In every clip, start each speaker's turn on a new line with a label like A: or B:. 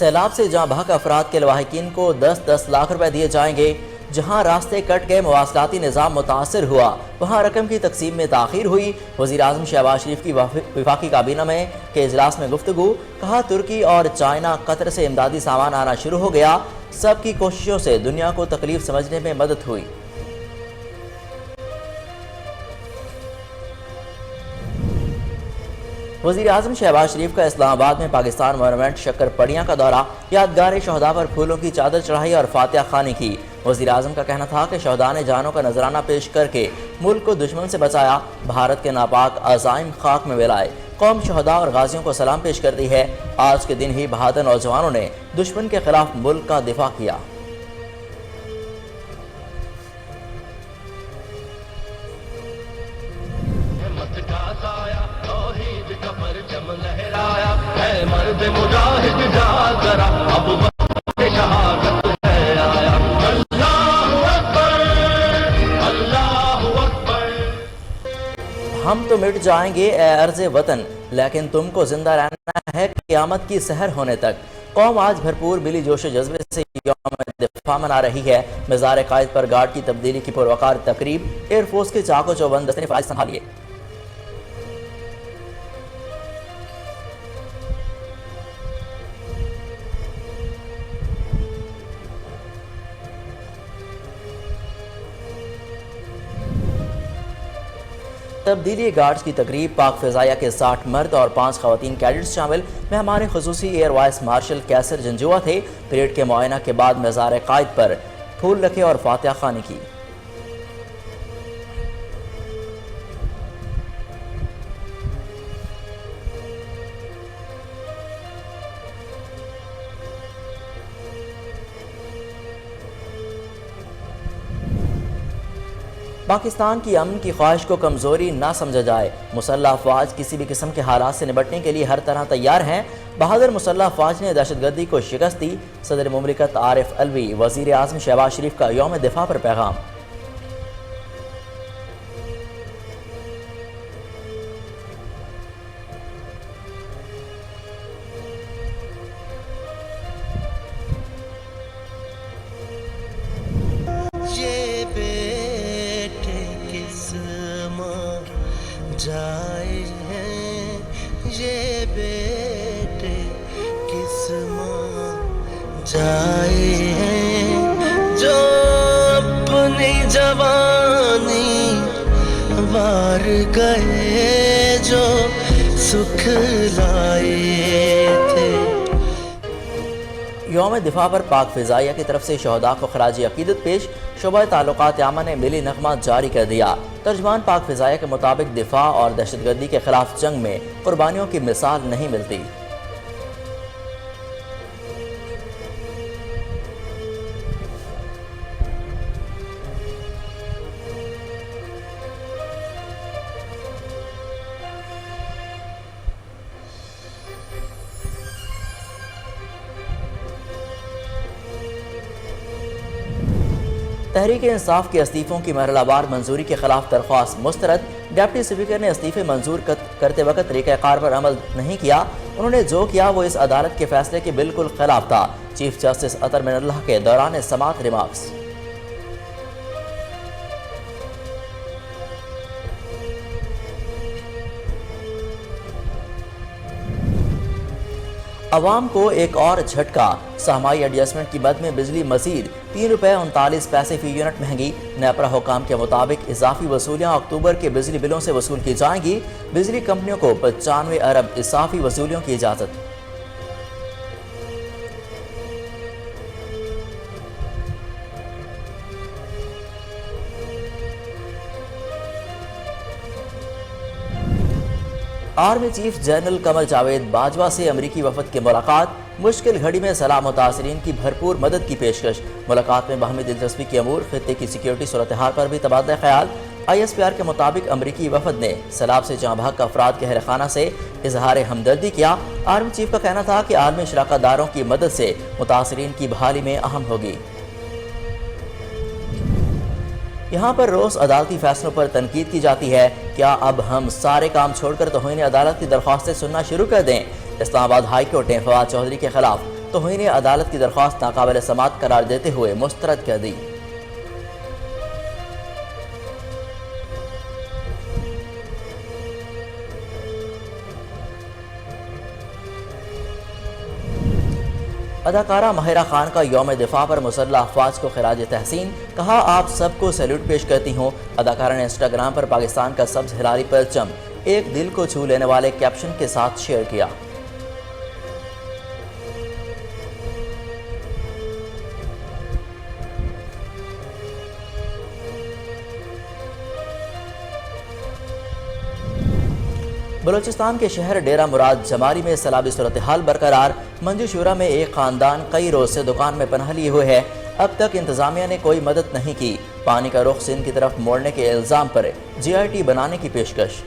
A: سیلاب سے جاں بحق افراد کے لواحقین کو 10-10 لاکھ روپے دیے جائیں گے۔ جہاں راستے کٹ گئے، مواصلاتی نظام متاثر ہوا، وہاں رقم کی تقسیم میں تاخیر ہوئی۔ وزیر اعظم شہباز شریف کی وفاقی کابینہ میں کے اجلاس میں گفتگو، کہا ترکی اور چائنا قطر سے امدادی سامان آنا شروع ہو گیا، سب کی کوششوں سے دنیا کو تکلیف سمجھنے میں مدد ہوئی۔ وزیر اعظم شہباز شریف کا اسلام آباد میں پاکستان مونومنٹ شکر پڑیاں کا دورہ، یادگار شہداء پر پھولوں کی چادر چڑھائی اور فاتحہ خوانی کی۔ وزیر اعظم کا کہنا تھا کہ شہداء نے جانوں کا نذرانہ پیش کر کے ملک کو دشمن سے بچایا، بھارت کے ناپاک عزائم خاک میں ملائے۔ قوم شہداء اور غازیوں کو سلام پیش کرتی ہے۔ آج کے دن ہی بہادر نوجوانوں نے دشمن کے خلاف ملک کا دفاع کیا۔ ہم تو مٹ جائیں گے اے ارض وطن، لیکن تم کو زندہ رہنا ہے قیامت کی سحر ہونے تک۔ قوم آج بھرپور ملی جوش و جذبے سے یوم دفاع منا رہی ہے۔ مزار قائد پر گارڈ کی تبدیلی کی پروقار تقریب، ایئر فورس کے چاق و چوبند دستے نے فائز سنبھالیے۔ تبدیلی گارڈز کی تقریب، پاک فضائیہ کے 60 مرد اور 5 خواتین کیڈٹس شامل۔ مہمان خصوصی ایئر وائس مارشل کیسر جنجوا تھے۔ پریڈ کے معائنہ کے بعد مزار قائد پر پھول رکھے اور فاتحہ خوانی کی۔ پاکستان کی امن کی خواہش کو کمزوری نہ سمجھا جائے، مسلح افواج کسی بھی قسم کے حالات سے نمٹنے کے لیے ہر طرح تیار ہیں۔ بہادر مسلح افواج نے دہشت گردی کو شکست دی۔ صدر مملکت عارف علوی، وزیر اعظم شہباز شریف کا یوم دفاع پر پیغام۔
B: جائے ہیں یہ بیٹے کس ماں جائے ہیں، جو اپنی جوانی مار گئے، جو سکھ لائے تھے۔
A: یوم دفاع پر پاک فضائیہ کی طرف سے شہداء کو خراج عقیدت پیش۔ شعبہ تعلقات عامہ نے ملی نغمہ جاری کر دیا۔ ترجمان پاک فضائیہ کے مطابق دفاع اور دہشت گردی کے خلاف جنگ میں قربانیوں کی مثال نہیں ملتی۔ تحریک انصاف کے استعفوں کی مرحلہ وار منظوری کے خلاف درخواست مسترد۔ ڈپٹی اسپیکر نے استعفے منظور کرتے وقت طریقہ کار پر عمل نہیں کیا۔ انہوں نے جو کیا وہ اس عدالت کے فیصلے کے بالکل خلاف تھا۔ چیف جسٹس اطہر من اللہ کے دوران سماعت ریمارکس۔ عوام کو ایک اور جھٹکا، سہمائی ایڈجسٹمنٹ کی مد میں بجلی مزید 3 روپے 39 پیسے فی یونٹ مہنگی۔ نیپرا حکام کے مطابق اضافی وصولیاں اکتوبر کے بجلی بلوں سے وصول کی جائیں گی۔ بجلی کمپنیوں کو 95 ارب اضافی وصولیوں کی اجازت۔ Army chief general Qamar Javed Bajwa سے امریکی وفد کی ملاقات، مشکل گھڑی میں سیلاب متاثرین کی بھرپور مدد کی پیشکش۔ ملاقات میں باہمی دلچسپی کے امور، خطے کی سیکیورٹی صورتحال پر بھی تبادلہ خیال۔ ISPR کے مطابق امریکی وفد نے سیلاب سے جاں بحق افراد کے اہلِ سے اظہار ہمدردی کیا۔ آرمی چیف کا کہنا تھا کہ عالمی شراکت داروں کی مدد سے متاثرین کی بحالی میں اہم ہوگی۔ یہاں پر روز عدالتی فیصلوں پر تنقید کی جاتی ہے، کیا اب ہم سارے کام چھوڑ کر توہین عدالت کی درخواستیں سننا شروع کر دیں؟ اسلام آباد ہائی کورٹ نے فواد چودھری کے خلاف توہین عدالت کی درخواست ناقابل سماعت قرار دیتے ہوئے مسترد کر دی۔ اداکارہ ماہرہ خان کا یوم دفاع پر مسلح افواج کو خراج تحسین، کہا آپ سب کو سیلوٹ پیش کرتی ہوں۔ اداکارہ نے انسٹاگرام پر پاکستان کا سبز ہلالی پرچم ایک دل کو چھو لینے والے کیپشن کے ساتھ شیئر کیا۔ بلوچستان کے شہر ڈیرہ مراد جماری میں سیلابی صورتحال برقرار، منجو شورا میں ایک خاندان کئی روز سے دکان میں پناہ لیے ہوئے ہے۔ اب تک انتظامیہ نے کوئی مدد نہیں کی۔ پانی کا رخ سندھ کی طرف موڑنے کے الزام پر جی آئی ٹی بنانے کی پیشکش۔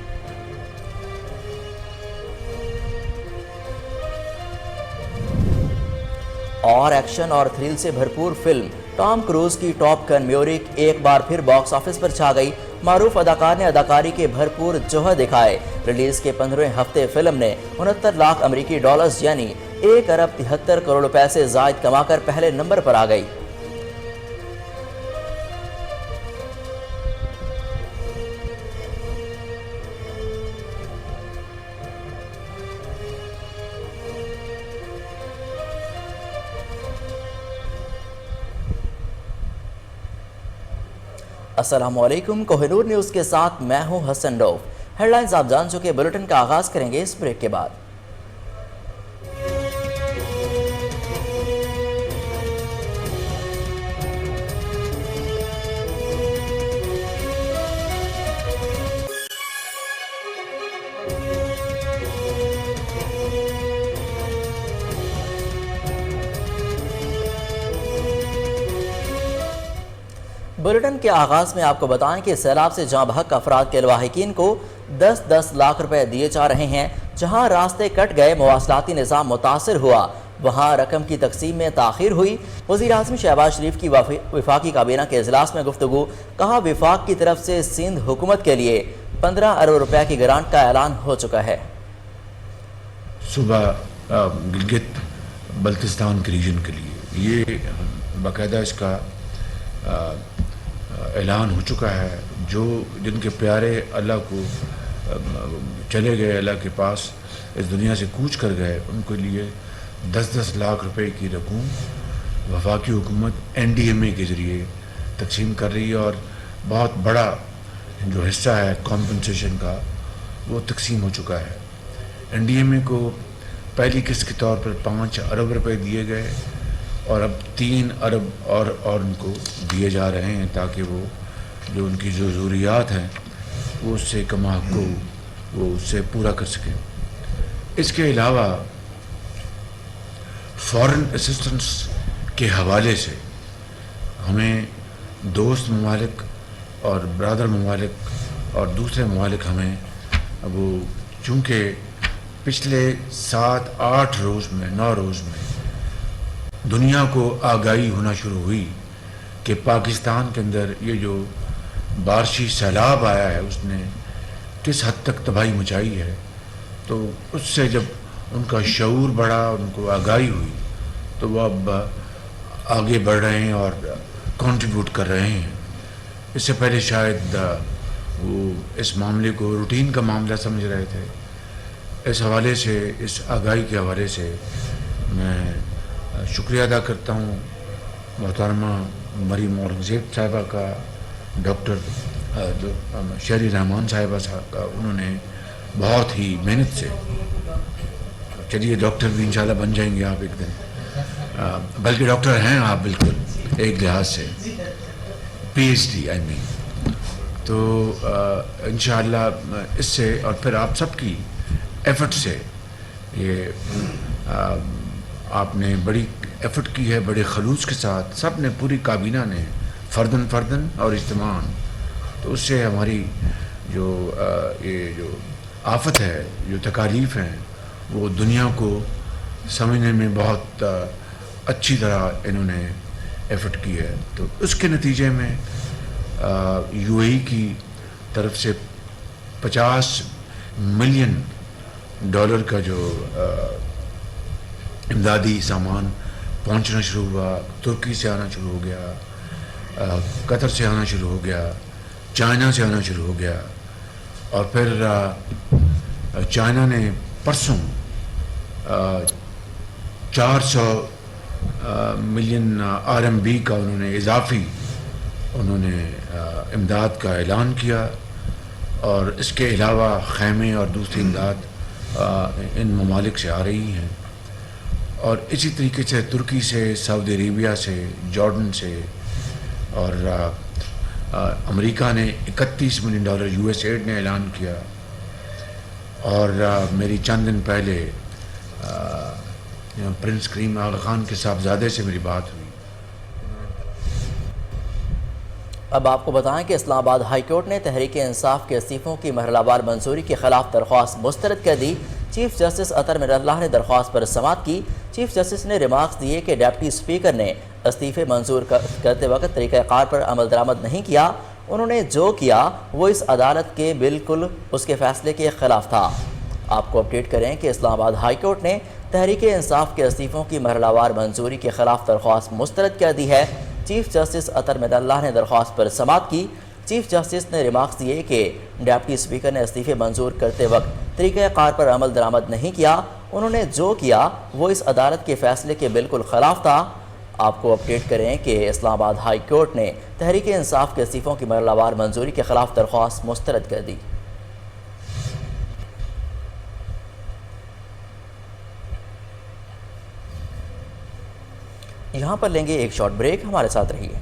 A: اور ایکشن اور تھرل سے بھرپور فلم ٹام کروز کی ٹاپ گن میوریک ایک بار پھر باکس آفس پر چھا گئی۔ معروف اداکار نے اداکاری کے بھرپور جوہر دکھائے۔ ریلیز کے 15ویں ہفتے فلم نے 69 لاکھ امریکی ڈالرز یعنی 1 ارب 73 کروڑ روپے سے زائد کما کر پہلے نمبر پر آ گئی۔ السلام علیکم، کوہ نور نیوز کے ساتھ میں ہوں حسن روف۔ ہیڈ لائنز آپ جان چکے، بلیٹن کا آغاز کریں گے اس بریک کے بعد۔ بلیٹن کے آغاز میں آپ کو بتائیں کہ سیلاب سے جاں بحق افراد کے لواحقین کو 10-10 لاکھ روپے دیے جا رہے ہیں۔ جہاں راستے کٹ گئے، مواصلاتی نظام متاثر ہوا، وہاں رقم کی تقسیم میں تاخیر ہوئی۔ وزیر اعظم شہباز شریف کی وفاقی کابینہ کے اجلاس میں گفتگو، کہا وفاق کی طرف سے سندھ حکومت کے لیے 15 ارب روپے کی گرانٹ کا اعلان ہو چکا ہے۔
C: صبح گلگت بلتستان کے ریجن کے لیے یہ باقاعدہ اس کا اعلان ہو چکا ہے۔ جو جن کے پیارے اللہ کو چلے گئے، اللہ کے پاس اس دنیا سے کوچ کر گئے، ان کے لیے 10-10 لاکھ روپے کی رقم وفاقی حکومت NDMA کے ذریعے تقسیم کر رہی ہے، اور بہت بڑا جو حصہ ہے کمپنسیشن کا وہ تقسیم ہو چکا ہے۔ NDMA کو پہلی قسط کے طور پر 5 ارب روپے دیے گئے، اور اب 3 ارب اور ان کو دیے جا رہے ہیں تاکہ وہ جو ان کی جو ضروریات ہیں وہ اس سے کما کو وہ اس سے پورا کر سکیں۔ اس کے علاوہ فورن اسسٹنس کے حوالے سے ہمیں دوست ممالک اور برادر ممالک اور دوسرے ممالک ہمیں وہ چونکہ پچھلے 7-8 روز میں 9 روز میں دنیا کو آگاہی ہونا شروع ہوئی کہ پاکستان کے اندر یہ جو بارشی سیلاب آیا ہے اس نے کس حد تک تباہی مچائی ہے، تو اس سے جب ان کا شعور بڑھا، ان کو آگاہی ہوئی، تو وہ اب آگے بڑھ رہے ہیں اور کنٹریبیوٹ کر رہے ہیں۔ اس سے پہلے شاید وہ اس معاملے کو روٹین کا معاملہ سمجھ رہے تھے۔ اس حوالے سے، اس آگاہی کے حوالے سے میں شکریہ ادا کرتا ہوں محترمہ مریم اورنگزیب صاحبہ کا، ڈاکٹر شہری رحمان صاحبہ کا۔ انہوں نے بہت ہی محنت سے، چلیے ڈاکٹر بھی انشاءاللہ بن جائیں گے آپ ایک دن، بلکہ ڈاکٹر ہیں آپ بالکل ایک لحاظ سے، PhD تو انشاءاللہ اس سے اور پھر آپ سب کی ایفرٹ سے یہ آپ نے بڑی ایفرٹ کی ہے، بڑے خلوص کے ساتھ سب نے، پوری کابینہ نے فردن اور اجتماعاً، تو اس سے ہماری جو یہ جو آفت ہے، جو تکالیف ہیں، وہ دنیا کو سمجھنے میں بہت اچھی طرح انہوں نے ایفرٹ کی ہے۔ تو اس کے نتیجے میں UAE کی طرف سے $50 ملین کا جو امدادی سامان پہنچنا شروع ہوا. ترکی سے آنا شروع ہو گیا, قطر سے آنا شروع ہو گیا, چائنا سے آنا شروع ہو گیا, اور پھر چائنا نے پرسوں 400 ملین RMB کا انہوں نے اضافی امداد کا اعلان کیا, اور اس کے علاوہ خیمے اور دوسری امداد ان ممالک سے آ رہی ہیں. اور اسی طریقے سے ترکی سے, سعودی عربیہ سے, جارڈن سے, اور امریکہ نے $31 ملین USAID نے اعلان کیا. اور میری چند دن پہلے پرنس کریم آغا خان کے صاحبزادے سے میری بات ہوئی.
A: اب آپ کو بتائیں کہ اسلام آباد ہائی کورٹ نے تحریک انصاف کے استعفوں کی مرحلہ وار منظوری کے خلاف درخواست مسترد کر دی. چیف جسٹس اطہر من اللہ نے درخواست پر سماعت کی. چیف جسٹس نے ریمارکس دیے کہ ڈپٹی اسپیکر نے استعفے منظور کرتے وقت طریقہ کار پر عمل درآمد نہیں کیا. انہوں نے جو کیا وہ اس عدالت کے بالکل اس کے فیصلے کے خلاف تھا. آپ کو اپڈیٹ کریں کہ اسلام آباد ہائی کورٹ نے تحریک انصاف کے استعفوں کی مرحلہ وار منظوری کے خلاف درخواست مسترد کر دی ہے. چیف جسٹس اطہر من اللہ نے درخواست پر سماعت کی. چیف جسٹس نے ریمارکس دیے کہ ڈپٹی اسپیکر نے استعفے منظور کرتے وقت طریقہ کار پر عمل درآمد نہیں کیا. انہوں نے جو کیا وہ اس عدالت کے فیصلے کے بالکل خلاف تھا. آپ کو اپڈیٹ کریں کہ اسلام آباد ہائی کورٹ نے تحریک انصاف کے استعفوں کی مرحلہ وار منظوری کے خلاف درخواست مسترد کر دی. یہاں پر لیں گے ایک شارٹ بریک, ہمارے ساتھ رہیے.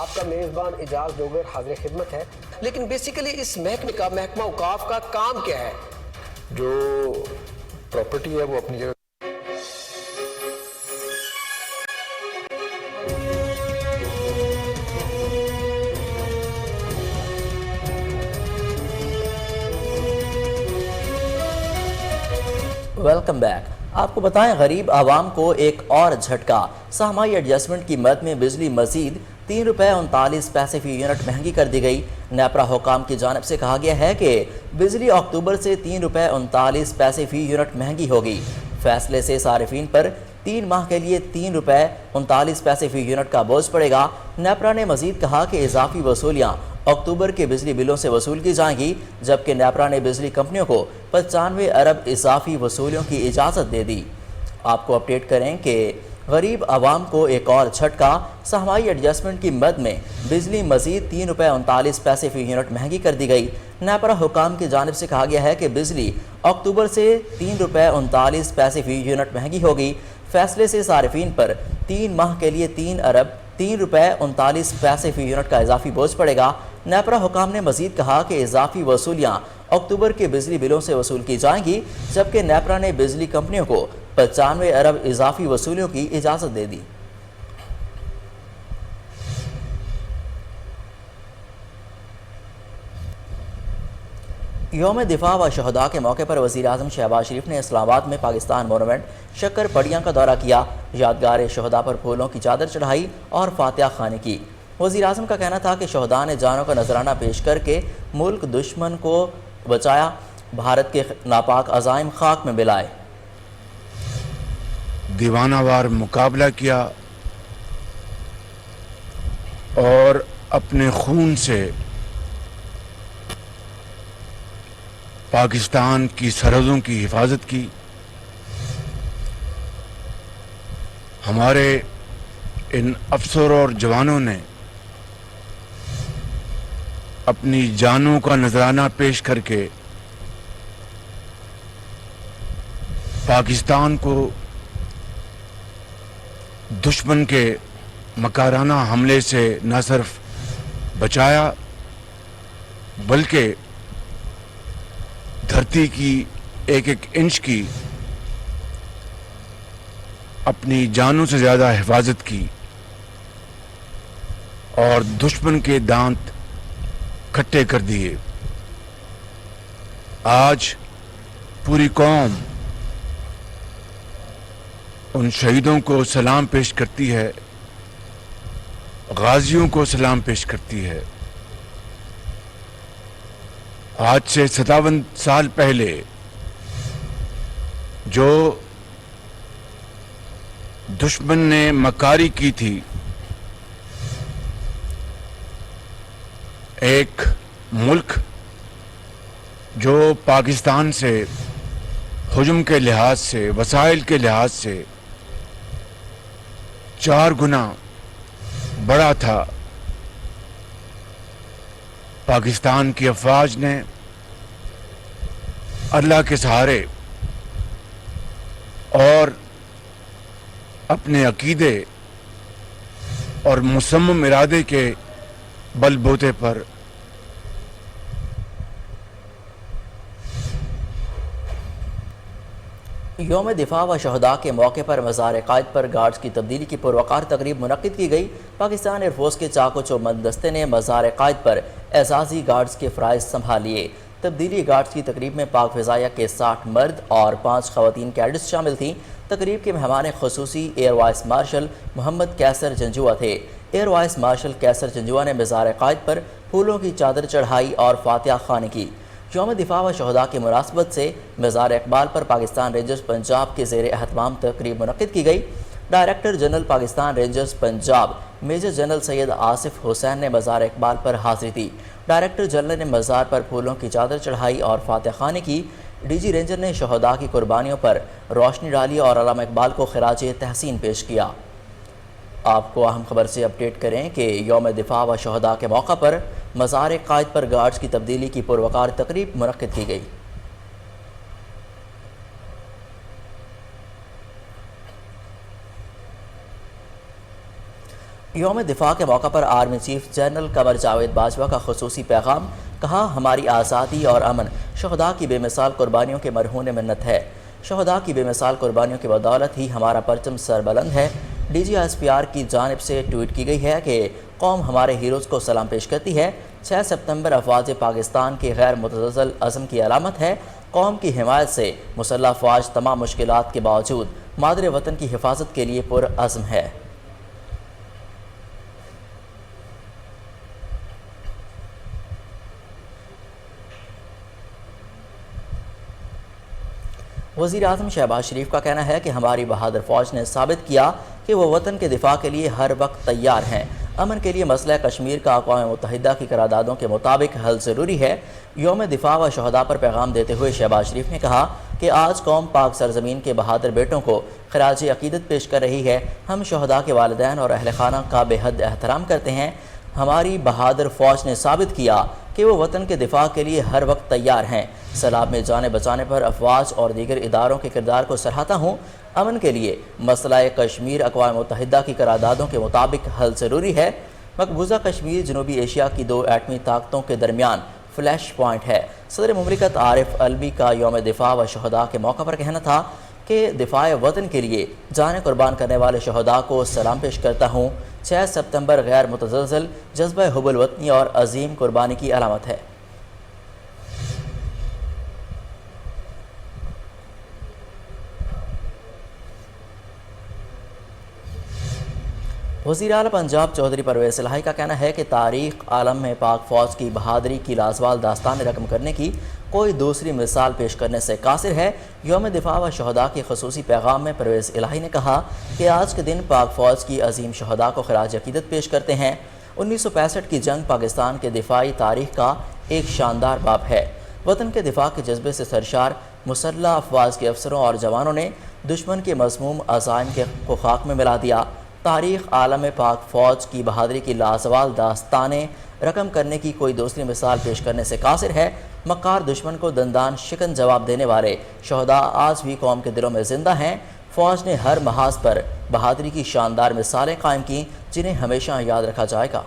D: آپ کا میزبان اجاز ڈوگر حاضر خدمت ہے. لیکن بیسیکلی اس محکمے کا, محکمہ اوقاف کا کام کیا ہے؟
E: جو پراپرٹی ہے وہ اپنی جگہ
A: ویلکم بیک. آپ کو بتائیں غریب عوام کو ایک اور جھٹکا. سہمائی ایڈجسٹمنٹ کی مد میں بجلی مزید ₹3.39 فی یونٹ مہنگی کر دی گئی. نیپرا حکام کی جانب سے کہا گیا ہے کہ بجلی اکتوبر سے ₹3.39 فی یونٹ مہنگی ہوگی. فیصلے سے صارفین پر 3 ماہ کے لیے ₹3.39 فی یونٹ کا بوجھ پڑے گا. نیپرا نے مزید کہا کہ اضافی وصولیاں اکتوبر کے بجلی بلوں سے وصول کی جائیں گی, جبکہ نیپرا نے بجلی کمپنیوں کو 95 ارب اضافی وصولیوں کی اجازت دے دی. آپ کو اپڈیٹ کریں کہ غریب عوام کو ایک اور جھٹکا. سہمائی ایڈجسٹمنٹ کی مد میں بجلی مزید ₹3.39 فی یونٹ مہنگی کر دی گئی. نیپرا حکام کی جانب سے کہا گیا ہے کہ بجلی اکتوبر سے ₹3.39 فی یونٹ مہنگی ہوگی. فیصلے سے صارفین پر 3 ماہ کے لیے ₹3.39 فی یونٹ کا اضافی بوجھ پڑے گا. نیپرا حکام نے مزید کہا کہ اضافی وصولیاں اکتوبر کے بجلی بلوں سے وصول کی جائیں گی, جبکہ نیپرا نے بجلی کمپنیوں کو 95 ارب اضافی وصولیوں کی اجازت دے دی. یوم دفاع و شہداء کے موقع پر وزیر اعظم شہباز شریف نے اسلام آباد میں پاکستان مونومنٹ شکر پڑیاں کا دورہ کیا. یادگار شہداء پر پھولوں کی چادر چڑھائی اور فاتحہ خوانی کی. وزیر اعظم کا کہنا تھا کہ شہداء نے جانوں کا نذرانہ پیش کر کے ملک دشمن کو بچایا. بھارت کے ناپاک عزائم خاک میں ملائے.
C: دیوانہ وار مقابلہ کیا اور اپنے خون سے پاکستان کی سرحدوں کی حفاظت کی. ہمارے ان افسروں اور جوانوں نے اپنی جانوں کا نذرانہ پیش کر کے پاکستان کو دشمن کے مکارانہ حملے سے نہ صرف بچایا بلکہ دھرتی کی ایک ایک انچ کی अपनी जानों से ज़्यादा हिफाजत की और दुश्मन के दांत खट्टे कर दिए। आज पूरी कौम उन शहीदों को सलाम पेश करती है, गाजियों को सलाम पेश करती है। आज से 57 साल पहले जो दुश्मन ने मकारी की थी, एक मुल्क जो पाकिस्तान से हुजूम के लिहाज से, वसाइल के लिहाज से 4 गुना बड़ा था, पाकिस्तान की अफवाज ने अल्लाह के सहारे और अपने अकीदे और मुसम्मम इरादे के बलबूते पर
A: यौम दिफा व शहदा के मौके पर मज़ार क़ायद पर गार्ड्स की तब्दीली की पुरवकार तकरीब मुनक़्क़िद की गई। पाकिस्तान एयरफोर्स के चाको चौबंद दस्ते ने मज़ार क़ायद पर एजाज़ी गार्ड्स के फ़राइज़ संभाल लिए। तब्दीली गार्ड्स की तकरीब में पाक फ़िज़ाइया के 60 मर्द और 5 ख़वातीन कैडेट्स शामिल थीं। तकरीब के मेहमान ख़ुसूसी air vice marshal Mohammad Kaiser Janjua थे। एयर वाइस मार्शल कैसर जंजुआ ने मज़ार क़ायद पर फूलों की चादर चढ़ाई और फातिहा ख़्वानी की। यौम दिफा व शहदा की मुनासबत से मज़ार इकबाल पर पाकिस्तान रेंजर्स पंजाब के ज़ेर एहतमाम तकरीब मुनक़्क़िद की गई। Director general Pakistan rangers Punjab major general Syed Asif Hussain ने मज़ार इकबाल पर हाज़िरी दी। डायरेक्टर जनरल ने मज़ार पर फूलों की चादर चढ़ाई और फातिहा ख़्वानी की। डीजी रेंजर ने शहदा की कुर्बानियों पर रोशनी डाली और अल्लामा इकबाल को खिराज तहसीन पेश किया। आपको अहम खबर से अपडेट करें कि यौम दिफा व शहदा के मौका पर मज़ार क़ायद पर गार्ड्स की तब्दीली की पुरवकार तकरीब मुनक़्क़िद की गई। यौम दिफा के मौका पर army chief general Qamar Javed Bajwa का खुसूसी पैगाम। कहा, हमारी आज़ादी और अमन शहदा की बेमिसाल कुर्बानियों के मरहून मिन्नत है। शहदा की बेमिसाल कुर्बानियों की बदौलत ही हमारा परचम सरबलंद है। DGSPR की जानिब से ट्वीट की गई है कि कौम हमारे हीरोज़ को सलाम पेश करती है। 6 सितंबर अफवाज पाकिस्तान की गैर मुतज़्ज़ल अज़म की अलामत है। कौम की हिमायत से मुसल्लह अफवाज तमाम मुश्किलात के बावजूद मादरे वतन की हिफाजत के लिए पुरअज़्म है। वज़ीर आज़म शहबाज शरीफ का कहना है कि हमारी बहादुर फ़ौज ने साबित किया कि वो वतन के दिफा के लिए हर वक्त तैयार हैं। अमन के लिए मसला कश्मीर का अक़वाम मुत्तहिदा की करारदादों के मुताबिक हल ज़रूरी है। यौम दिफा व शहदा पर पैगाम देते हुए शहबाज शरीफ ने कहा कि आज कौम पाक सरज़मीन के बहादुर बेटों को खिराज अक़ीदत पेश कर रही है। हम शहदा के वालिदैन और अहल खाना का बेहद एहतराम करते हैं। हमारी बहादुर फ़ौज ने साबित किया कि वो वतन के दिफा के लिए हर वक्त तैयार हैं। सैलाब में जाने बचाने पर अफवाज और दीगर इदारों के किरदार को सराहता हूँ। अमन के लिए मसला कश्मीर अक़वाम मुत्तहिदा की करारदादों के मुताबिक हल ज़रूरी है। मकबूजा कश्मीर जनूबी एशिया की 2 एटमी ताकतों के दरमियान फ्लैश पॉइंट है। सदर मुमलिकत आरिफ अलवी का यौम दिफा व शहदा के मौका पर कहना था कि दिफाए वतन के लिए जान कुर्बान करने वाले शहदा को सलाम पेश करता हूँ। 6 सितंबर गैर मुतज़्ज़ल जज्बा हुब्बुल वतनी और अजीम कुर्बानी की अलामत है। वज़ीर आला पंजाब चौधरी परवेज़ इलाही का कहना है कि तारीख़ आलम में पाक फ़ौज की बहादुरी की लाजवाल दास्तान रकम करने की कोई दूसरी मिसाल पेश करने से कासिर है। यौम दिफा व शहदा के खसूसी पैगाम में परवेज़ इलाही ने कहा कि आज के दिन पाक फ़ौज की अजीम शहदा को खिराज अक़ीदत पेश करते हैं। 1965 की जंग पाकिस्तान के दिफाई तारीख़ का एक शानदार बाब है। वतन के दिफा के जज्बे से सरशार मुसल्लह अफवाज के अफसरों और जवानों ने दुश्मन के मज़मूम अज़ाइम को खाक में मिला दिया। तारीख़ आलम पाक फ़ौज की बहादुरी की लाजवाल दास्तानें रकम करने की कोई दूसरी मिसाल पेश करने से कासिर है। मक्कार दुश्मन को दंदान शिकन जवाब देने वाले शहदा आज भी कौम के दिलों में ज़िंदा हैं। फ़ौज ने हर महाज पर बहादुरी की शानदार मिसालें कायम की जिन्हें हमेशा याद रखा जाएगा।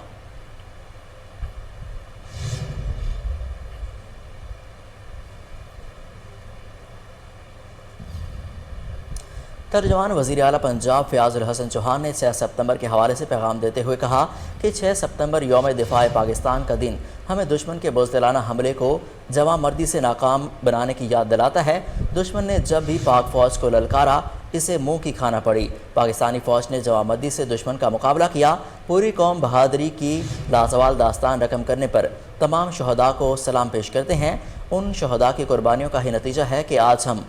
A: ترجمان وزیر اعلیٰ پنجاب فیاض الحسن چوہان نے 6 سپتمبر کے حوالے سے پیغام دیتے ہوئے کہا کہ 6 سپتمبر یوم دفاع پاکستان کا دن ہمیں دشمن کے بزدلانہ حملے کو جواں مردی سے ناکام بنانے کی یاد دلاتا ہے۔ دشمن نے جب بھی پاک فوج کو للکارا اسے منہ کی کھانا پڑی۔ پاکستانی فوج نے جواں مردی سے دشمن کا مقابلہ کیا۔ پوری قوم بہادری کی لازوال داستان رقم کرنے پر تمام شہداء کو سلام پیش کرتے ہیں۔ ان شہداء کی قربانیوں کا ہی نتیجہ ہے کہ آج ہم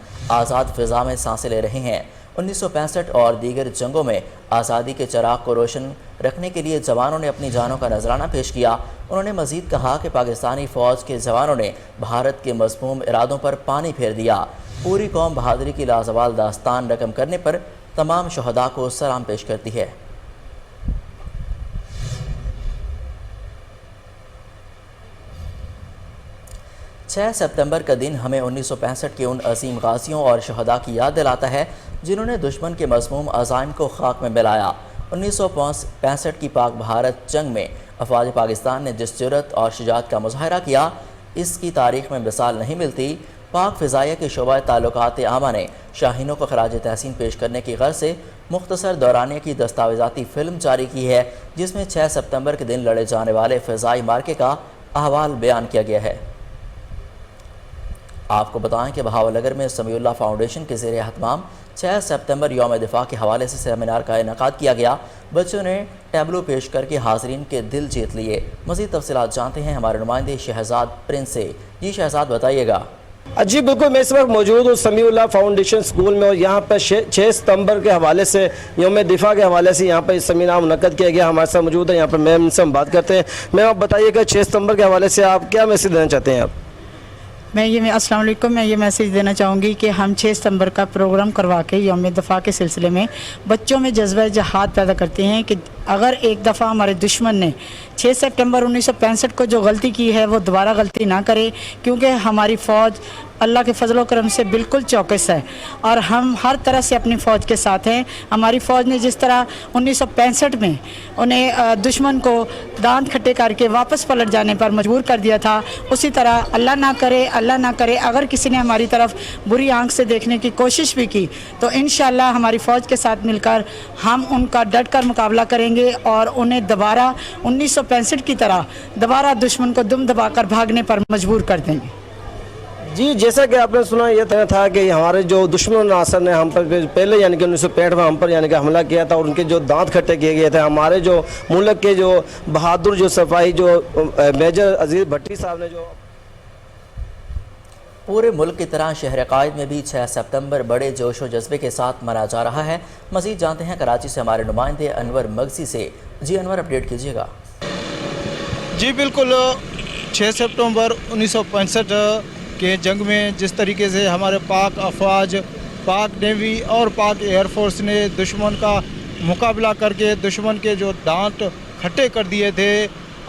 A: آزاد فضا میں سانسیں لے رہے ہیں۔ 1965 اور دیگر جنگوں میں آزادی کے چراغ کو روشن رکھنے کے لیے جوانوں نے اپنی جانوں کا نذرانہ پیش کیا۔ انہوں نے مزید کہا کہ پاکستانی فوج کے جوانوں نے بھارت کے مذموم ارادوں پر پانی پھیر دیا۔ پوری قوم بہادری کی لازوال داستان رقم کرنے پر تمام شہداء کو سلام پیش کرتی ہے۔ چھ سپتمبر کا دن ہمیں 1965 کے ان عظیم غازیوں اور شہداء کی یاد دلاتا ہے جنہوں نے دشمن کے مذموم عزائم کو خاک میں ملایا۔ 1965 کی پاک بھارت جنگ میں افواج پاکستان نے جس جرأت اور شجاعت کا مظاہرہ کیا اس کی تاریخ میں مثال نہیں ملتی۔ پاک فضائیہ کے شعبہ تعلقات عامہ نے شاہینوں کو خراج تحسین پیش کرنے کی غرض سے مختصر دورانیہ کی دستاویزاتی فلم جاری کی ہے جس میں 6 سپتمبر کے دن لڑے جانے والے فضائی مارکے کا احوال بیان کیا گیا ہے۔ آپ کو بتائیں کہ بہاولگر میں سمیع اللہ فاؤنڈیشن کے زیر اہتمام 6 سپتمبر یوم دفاع کے حوالے سے سیمینار کا انعقاد کیا گیا۔ بچوں نے ٹیبلو پیش کر کے حاضرین کے دل جیت لیے۔ مزید تفصیلات جانتے ہیں ہمارے نمائندے شہزاد پرنس سے۔ جی شہزاد بتائیے گا۔
F: جی بالکل، میں اس وقت موجود ہوں سمیع اللہ فاؤنڈیشن سکول میں، اور یہاں پر 6 ستمبر کے حوالے سے یوم دفاع کے حوالے سے یہاں پر اس سیمینار منعقد کیا گیا۔ ہمارے ساتھ موجود ہے یہاں پر میم، ان سے ہم بات کرتے ہیں۔ میم آپ بتائیے کہ 6 ستمبر کے حوالے سے آپ کیا میسیج دینا چاہتے ہیں؟ آپ
G: السلام علیکم، میں یہ میسیج دینا چاہوں گی کہ ہم 6 ستمبر کا پروگرام کروا کے یوم دفاع کے سلسلے میں بچوں میں جذبہ جہاد پیدا کرتے ہیں کہ اگر ایک دفعہ ہمارے دشمن نے 6 سپٹمبر 1965 کو جو غلطی کی ہے وہ دوبارہ غلطی نہ کرے، کیونکہ ہماری فوج اللہ کے فضل و کرم سے بالکل چوکس ہے اور ہم ہر طرح سے اپنی فوج کے ساتھ ہیں۔ ہماری فوج نے جس طرح 1965 میں انہیں دشمن کو دانت کھٹے کر کے واپس پلٹ جانے پر مجبور کر دیا تھا، اسی طرح اللہ نہ کرے اگر کسی نے ہماری طرف بری آنکھ سے دیکھنے کی کوشش بھی کی تو انشاءاللہ ہماری فوج کے ساتھ مل کر ہم ان کا ڈٹ کر مقابلہ کریں گے اور انہیں دوبارہ 1965 کی طرح دوبارہ دشمن کو دم دبا کر بھاگنے پر مجبور کر دیں گے۔
F: جی جیسا کہ آپ نے سنا، یہ طے تھا کہ ہمارے جو دشمن عناصر نے ہم پر پہلے یعنی کہ 1965 میں ہم پر یعنی کہ حملہ کیا تھا اور ان کے جو دانت کھٹے کیے گئے تھے، ہمارے جو ملک کے جو بہادر جو سپاہی جو میجر عزیز بھٹی صاحب نے جو
A: پورے ملک کی طرح شہر قائد میں بھی 6 سپتمبر بڑے جوش و جذبے کے ساتھ منایا جا رہا ہے۔ مزید جانتے ہیں کراچی سے ہمارے نمائندے انور مغزی سے۔ جی انور، اپڈیٹ کیجیے گا۔
H: جی بالکل، 6 سپتمبر 1965 کے جنگ میں جس طریقے سے ہمارے پاک افواج، پاک نیوی اور پاک ایئر فورس نے دشمن کا مقابلہ کر کے دشمن کے جو دانت کھٹے کر دیے تھے،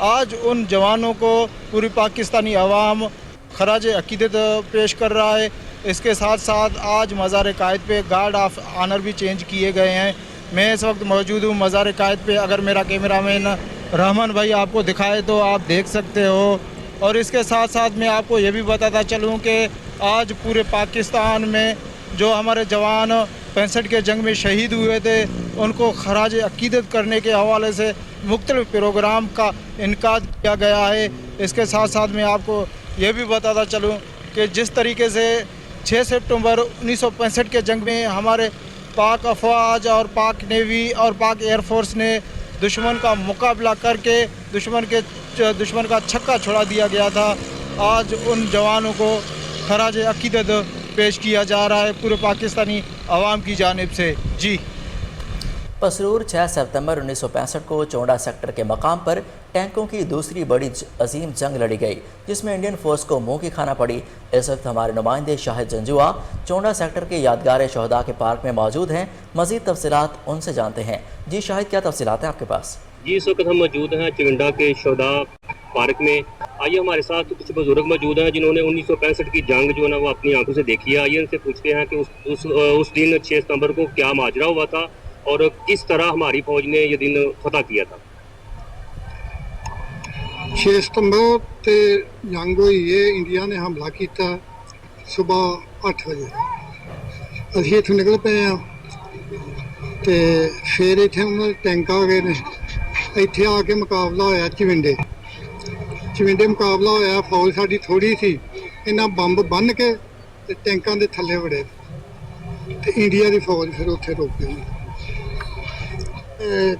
H: آج ان جوانوں کو پوری پاکستانی عوام خراج عقیدت پیش کر رہا ہے۔ اس کے ساتھ ساتھ آج مزار قائد پہ گارڈ آف آنر بھی چینج کیے گئے ہیں۔ میں اس وقت موجود ہوں مزار قائد پہ، اگر میرا کیمرہ مین رحمان بھائی آپ کو دکھائے تو آپ دیکھ سکتے ہو۔ اور اس کے ساتھ ساتھ میں آپ کو یہ بھی بتاتا چلوں کہ آج پورے پاکستان میں جو ہمارے جوان 65 کے جنگ میں شہید ہوئے تھے ان کو خراج عقیدت کرنے کے حوالے سے مختلف پروگرام کا انعقاد کیا گیا ہے۔ اس کے ساتھ ساتھ میں آپ کو یہ بھی بتاتا چلوں کہ جس طریقے سے 6 سپٹمبر 1965 کے جنگ میں ہمارے پاک افواج اور پاک نیوی اور پاک ایئر فورس نے دشمن کا مقابلہ کر کے دشمن کا چھکا چھڑا دیا گیا تھا، آج ان جوانوں کو خراج عقیدت پیش کیا جا رہا ہے پورے پاکستانی عوام کی جانب سے۔ جی
A: پسرور 6 سپتمبر 1965 کو چونڈا سیکٹر کے مقام پر ٹینکوں کی دوسری بڑی عظیم جنگ لڑی گئی جس میں انڈین فورس کو منہ کی کھانا پڑی۔ اس وقت ہمارے نمائندے شاہد جنجوا چونڈا سیکٹر کے یادگار شہداء کے پارک میں موجود ہیں۔ مزید تفصیلات ان سے جانتے ہیں۔ جی شاہد، کیا تفصیلات ہیں آپ کے پاس؟
I: جی اس وقت ہم موجود ہیں چونڈا کے شہداء پارک میں۔ آئیے ہمارے ساتھ کچھ بزرگ موجود ہیں جنہوں نے 1965 کی جنگ جو ہے نا وہ اپنی آنکھوں سے دیکھی ہے۔ آئیے ان سے پوچھتے ہیں کہ اس دن 6 ستمبر کو کیا ماجرا ہوا تھا اور کس طرح ہماری فوج نے یہ دن فتح کیا تھا۔
J: 6 ستمبر تے جنگ ہوئی ہے، انڈیا نے حملہ کیتا صبح 8 بجے۔ ਅਸੀਂ ਇੱਥੋਂ ਨਿਕਲ ਪਏ ਹਾਂ ਤੇ ਫਿਰ ਇੱਥੇ ਉਹਨਾਂ ਦੇ ਟੈਂਕ ਆ ਗਏ ਨੇ। ਇੱਥੇ ਆ ਕੇ ਮੁਕਾਬਲਾ ਹੋਇਆ ਚਵਿੰਡੇ ਮੁਕਾਬਲਾ ਹੋਇਆ। ਫੌਜ ਸਾਡੀ ਥੋੜੀ ਸੀ, ਇਹਨਾਂ ਬੰਬ ਬੰਨ ਕੇ ਤੇ ਟੈਂਕਾਂ ਦੇ ਥੱਲੇ ਵੜੇ ਤੇ ਇੰਡੀਆ ਦੀ ਫੌਜ ਫਿਰ ਉੱਥੇ ਰੁਕ ਗਈ।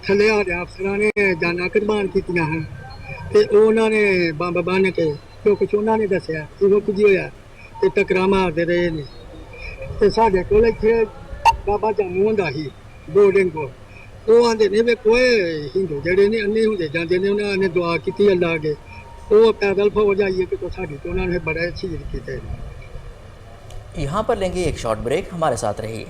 J: ਥੱਲੇ ਆ ਦੇ ਅਫਸਰਾਂ ਨੇ ਜਾਨਾਂ ਕੁਰਬਾਨ ਕੀਤੀਆਂ ਹਨ ਤੇ ਉਹਨਾਂ ਨੇ ਬੰਬ ਬੰਨ ਕੇ ਜੋ ਕੁਛ ਉਹਨਾਂ ਨੇ ਦੱਸਿਆ ਉਹ ਕੁਝ ਹੋਇਆ ਤੇ ਟਕਰਾ ਮਾਰਦੇ ਰਹੇ ਨੇ। ਤੇ ਸਾਡੇ ਕੋਲ ਇੱਥੇ ਬਾਬਾ ਜਾਮੂ ਹੁੰਦਾ ਸੀ ਬੋਰਡਿੰਗ ਕੋਲ, ਉਹ ਆਂਦੇ ਨੇ ਵੀ ਕੋਈ ਹਿੰਦੂ ਜਿਹੜੇ ਨੇ ਅੰਨੇ ਹੁੰਦੇ ਜਾਂਦੇ ਨੇ, ਉਹਨਾਂ ਨੇ ਦੁਆ ਕੀਤੀ ਅੱਲਾ ਅੱਗੇ, ਉਹ ਪੈਦਲ फौज आई है कि साड़ी तो उन्होंने बड़े शहीद किए।
A: यहाँ पर लेंगे एक शॉर्ट ब्रेक, हमारे साथ रहिए।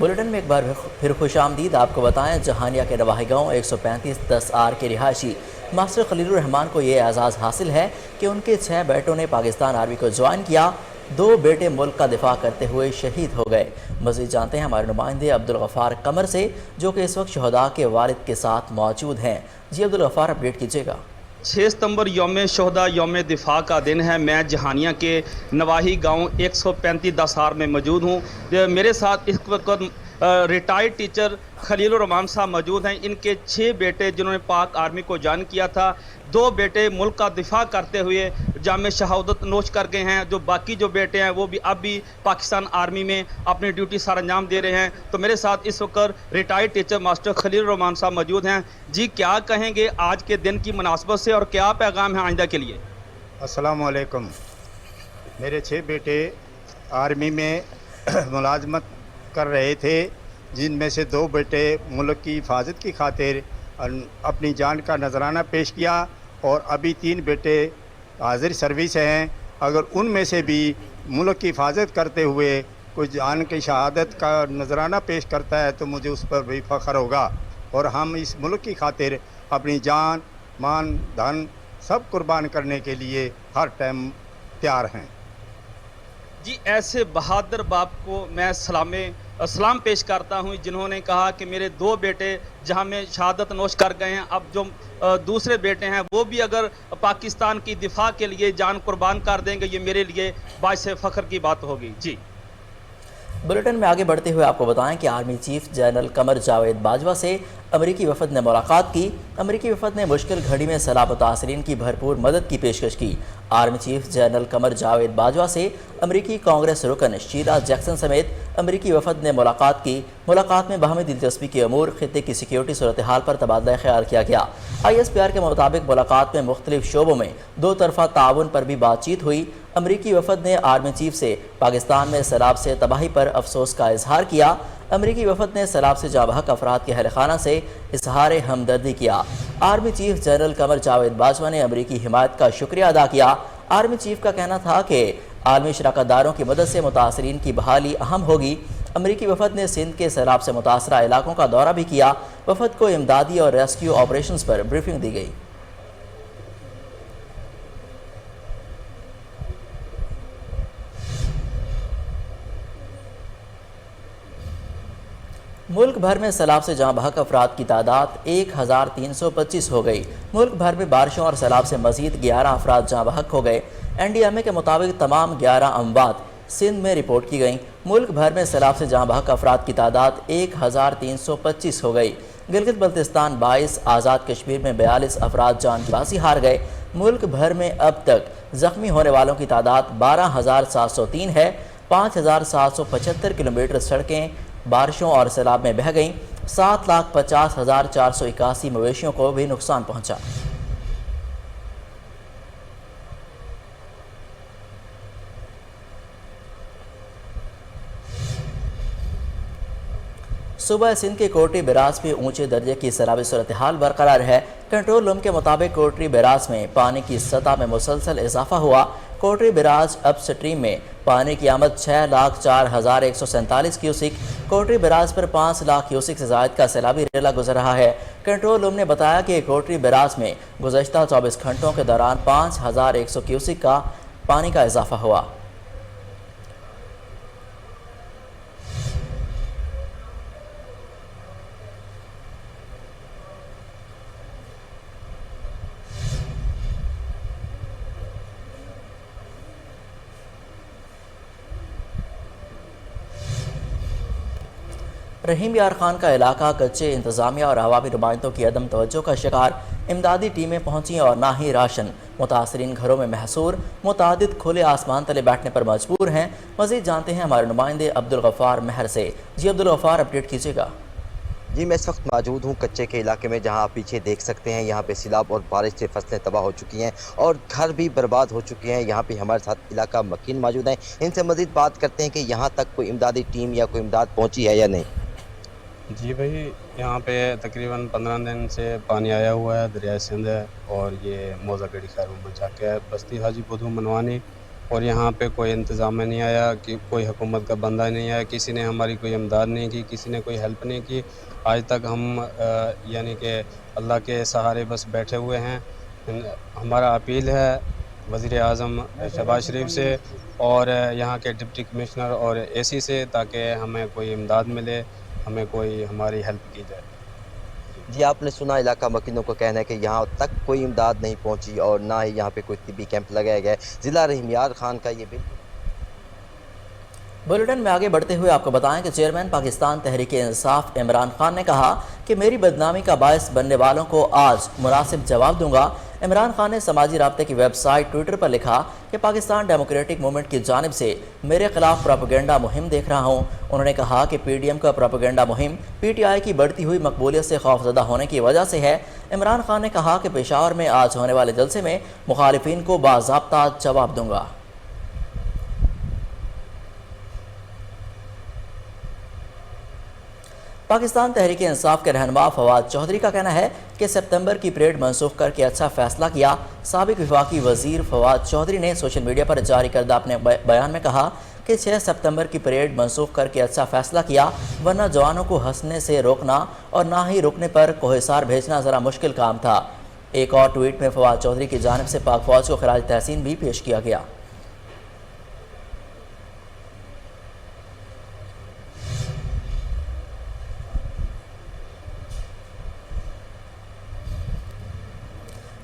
A: बुलेटिन में एक बार फिर खुश आमदीद। आपको बताएं, जहानिया के नवाही गाँव 135-10R के रिहायशी मास्टर खलीलुर रहमान को ये एजाज़ हासिल है कि उनके 6 बेटों ने पाकिस्तान आर्मी को ज्वाइन किया। 2 बेटे मुल्क का दिफा करते हुए शहीद हो गए। मज़ीद जानते हैं हमारे नुमाइंदे अब्दुल गफ़ार कमर से, जो कि इस वक्त शहदा के वालिद के साथ मौजूद हैं। जी अब्दुल गफ़ार, अपडेट कीजिएगा।
K: 6 सितंबर यौम शहदा यौम दिफा का दिन है। मैं जहानिया के नवाही गांव 135-10R में मौजूद हूं। मेरे साथ इस वक्त रिटायर्ड टीचर खलीलुर रहमान साहब मौजूद हैं। इनके 6 बेटे जिन्होंने पाक आर्मी को ज्वाइन किया था, 2 बेटे मुल्क का दिफा करते हुए जाम शहादत नोश कर गए हैं। जो बाकी जो बेटे हैं वो भी अब भी पाकिस्तान आर्मी में अपनी ड्यूटी सर अंजाम दे रहे हैं। तो मेरे साथ इस वक्त retired teacher master Khalilur Rahman साहब मौजूद हैं। जी, क्या कहेंगे आज के दिन की मुनासबत से और क्या पैगाम है आइंदा के लिए?
L: अस्सलाम वालेकुम। मेरे 6 बेटे आर्मी में मुलाजमत कर रहे थे, जिनमें से 2 बेटे मुल्क की हिफाजत की खातिर अपनी जान का नजराना पेश किया और अभी 3 बेटे हाजिर सर्विस हैं। अगर उनमें से भी मुल्क की हिफाजत करते हुए कुछ जान की शहादत का नजराना पेश करता है तो मुझे उस पर भी फ़ख्र होगा। और हम इस मुल्क की खातिर अपनी जान, मान, धन सब कुर्बान करने के लिए हर टाइम तैयार हैं।
K: जी, ऐसे बहादुर बाप को मैं सलाम पेश करता हूं, जिन्होंने कहा कि मेरे 2 बेटे जहां में शहादत नोश कर गए हैं, अब जो दूसरे बेटे हैं वो भी अगर पाकिस्तान की दिफा के लिए जान कुर्बान कर देंगे, ये मेरे लिए बाइस फ़ख्र की बात होगी। जी,
A: बुलेटिन में आगे बढ़ते हुए आपको बताएं कि army chief general Qamar Javed Bajwa से अमरीकी वफद ने मुलाकात की। अमरीकी वफद ने मुश्किल घड़ी में सलाह मुतासरीन की भरपूर मदद की पेशकश की। Army chief general Qamar Javed Bajwa से अमरीकी कांग्रेस रुकन शीला जैक्सन समेत अमरीकी वफद ने मुलाकात की। मुलाकात में बाहमी दिलचस्पी के अमूर, खित्ते की सिक्योरिटी सूरत हाल पर तबादला ख्याल किया गया। ISPR के मुताबिक मुलाकात में मुख्तलिफ शोबों में 2 तरफ़ा ताउन पर भी बातचीत हुई। अमरीकी वफद ने आर्मी चीफ से पाकिस्तान में सैलाब से तबाही पर अफसोस का इजहार किया। अमरीकी वफद ने सैलाब से जाबहक अफराद के अहलखाना से इजहार हमदर्दी किया। Army chief general Qamar Javed Bajwa ने अमरीकी हिमायत का शुक्रिया अदा किया। आर्मी चीफ का कहना था कि आलमी शराकतदारों की मदद से मुतासरीन की बहाली अहम होगी। अमरीकी वफद ने सिंध के सैलाब से मुतासरा इलाकों का दौरा भी किया। वफद को इमदादी और रेस्क्यू ऑपरेशंस पर ब्रीफिंग दी गई। मुल्क भर में सैलाब से जहाँ बहक अफराद की तादाद 1325 हो गई। मुल्क भर में बारिशों और सैलाब से मजीद 11 अफराद जहाँ बहक हो गए। NDMA के मुताबिक तमाम 11 अमवात सिंध में रिपोर्ट की गई। मुल्क भर में सैलाब से जहाँ बहक अफराद की तादाद 1325 हो गई। गिलगित बल्तिस्तान 22, आज़ाद कश्मीर में 42 अफराद जान की बाजी हार गए। मुल्क भर में अब तक ज़ख्मी होने वालों की तादाद 12,703 है। 5,775 किलोमीटर सड़कें बारिशों और सैलाब में बह गईं। 7,50,481 मवेशियों को भी नुकसान पहुंचा। सुबह सिंध के कोटरी बैराज में ऊंचे दर्जे की सैलाबी सूरत हाल बरकरार है। कंट्रोल रूम के मुताबिक कोटरी बैराज में पानी की सतह में मुसलसल इजाफा हुआ। कोटरी बैराज अप स्ट्रीम में पानी की आमद 6,04,147 क्यूसिक। कोटरी बैराज पर 5 लाख क्यूसिक से ज़ायद का सैलाबी रेला गुजर रहा है। कंट्रोल रूम ने बताया कि कोटरी बैराज में गुज़श्ता 24 घंटों के दौरान 5100 क्यूसिक का पानी का इजाफा हुआ। रहीम यार खान का इलाका कच्चे इंतजामिया और अवामी नुमाइंदों की अदम तवज्जो का शिकार। इमदादी टीमें पहुंची और ना ही राशन। मुतासरीन घरों में महसूर, मुतादिद खुले आसमान तले बैठने पर मजबूर हैं। मज़ीद जानते हैं हमारे नुमाइंदे अब्दुल गफ़ार महर से। जी अब्दुल गफ़ार, अपडेट कीजिएगा।
M: जी, मैं इस वक्त मौजूद हूँ कच्चे के इलाके में, जहाँ आप पीछे देख सकते हैं यहाँ पे सैलाब और बारिश से फसलें तबाह हो चुकी हैं और घर भी बर्बाद हो चुके हैं। यहाँ पे हमारे साथ इलाका मकीन मौजूद हैं, इनसे मज़ीद बात करते हैं कि यहाँ तक कोई इमदादी टीम या कोई इमदाद पहुँची है या नहीं।
N: जी भाई, यहाँ पे तकरीबन 15 दिन से पानी आया हुआ है, दरिया सिंध है और ये मौजा गढ़ी खैर मोहम्मद जाके है, बस्ती हाजी बुधू मनवानी। और यहाँ पे कोई इंतज़ाम में नहीं आया कि कोई हुकूमत का बंदा नहीं आया, किसी ने हमारी कोई इमदाद नहीं की, किसी ने कोई हेल्प नहीं की। आज तक हम यानी कि अल्लाह के सहारे बस बैठे हुए हैं। हमारा अपील है वज़ीर आज़म शहबाज शरीफ से और यहाँ के डिप्टी कमिश्नर और एसी से, ताकि हमें कोई इमदाद मिले, हमें कोई हमारी हेल्प की जाए।
M: जी, आपने सुना इलाका मकीनों का कहना है कि यहाँ तक कोई इमदाद नहीं पहुँची और ना ही यहाँ पे कोई तिब्बी कैंप लगाया गया है। ज़िला रहीम यार खान का ये बिल्कुल।
A: बुलेटिन में आगे बढ़ते हुए आपको बताएं कि चेयरमैन पाकिस्तान तहरीक इंसाफ इमरान खान ने कहा कि मेरी बदनामी का बायस बनने वालों को आज मुनासिब जवाब दूंगा। इमरान खान ने समाजी राब्ते की वेबसाइट ट्विटर पर लिखा कि पाकिस्तान डेमोक्रेटिक मूवमेंट की जानिब से मेरे खिलाफ प्रोपेगेंडा मुहिम देख रहा हूँ। उन्होंने कहा कि पीडीएम का प्रोपेगेंडा मुहिम पीटीआई की बढ़ती हुई मकबूलियत से खौफजदा होने की वजह से है। इमरान खान ने कहा कि पेशावर में आज होने वाले जलसे में मुखालिफिन को बाज़ाब्ता जवाब दूंगा। पाकिस्तान तहरीक इंसाफ के रहनुमा फवाद चौधरी का कहना है कि सितंबर की परेड मनसूख करके अच्छा फैसला किया। साबिक वफाकी वजीर फवाद चौधरी ने सोशल मीडिया पर जारी करदा अपने बयान में कहा कि 6 सितंबर की परेड मनसूख करके अच्छा फैसला किया, वरना जवानों को हंसने से रोकना और ना ही रुकने पर कोहिसार भेजना ज़रा मुश्किल काम था। एक और ट्वीट में फवाद चौधरी की जानिब से पाक फौज को खराज तहसीन भी पेश किया गया।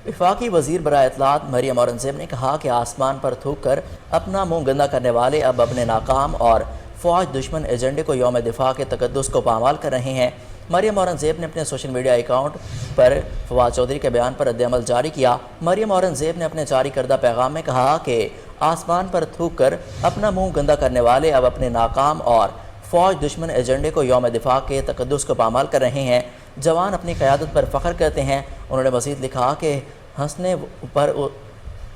A: वफाकी वजीर बराए इत्तलात मरियम औरंगज़ेब ने कहा कि आसमान पर थूक कर अपना मुंह गंदा करने वाले अब अपने नाकाम और फौज दुश्मन एजेंडे को यौम दिफा के तकद्दुस को पामाल कर रहे हैं। मरियम औरंगज़ेब ने अपने सोशल मीडिया अकाउंट पर फवाद चौधरी के बयान पर रद्द-ए-अमल जारी किया। मरियम औरंगज़ेब ने अपने जारी करदा पैगाम में कहा कि आसमान पर थूक कर अपना मुंह गंदा करने वाले अब अपने नाकाम और फौज दुश्मन एजेंडे को यौम दिफा के तकद्दुस को पामाल कर रहे हैं। जवान अपनी क़यादत पर फ़ख्र करते हैं। उन्होंने मज़ीद लिखा कि हंसने पर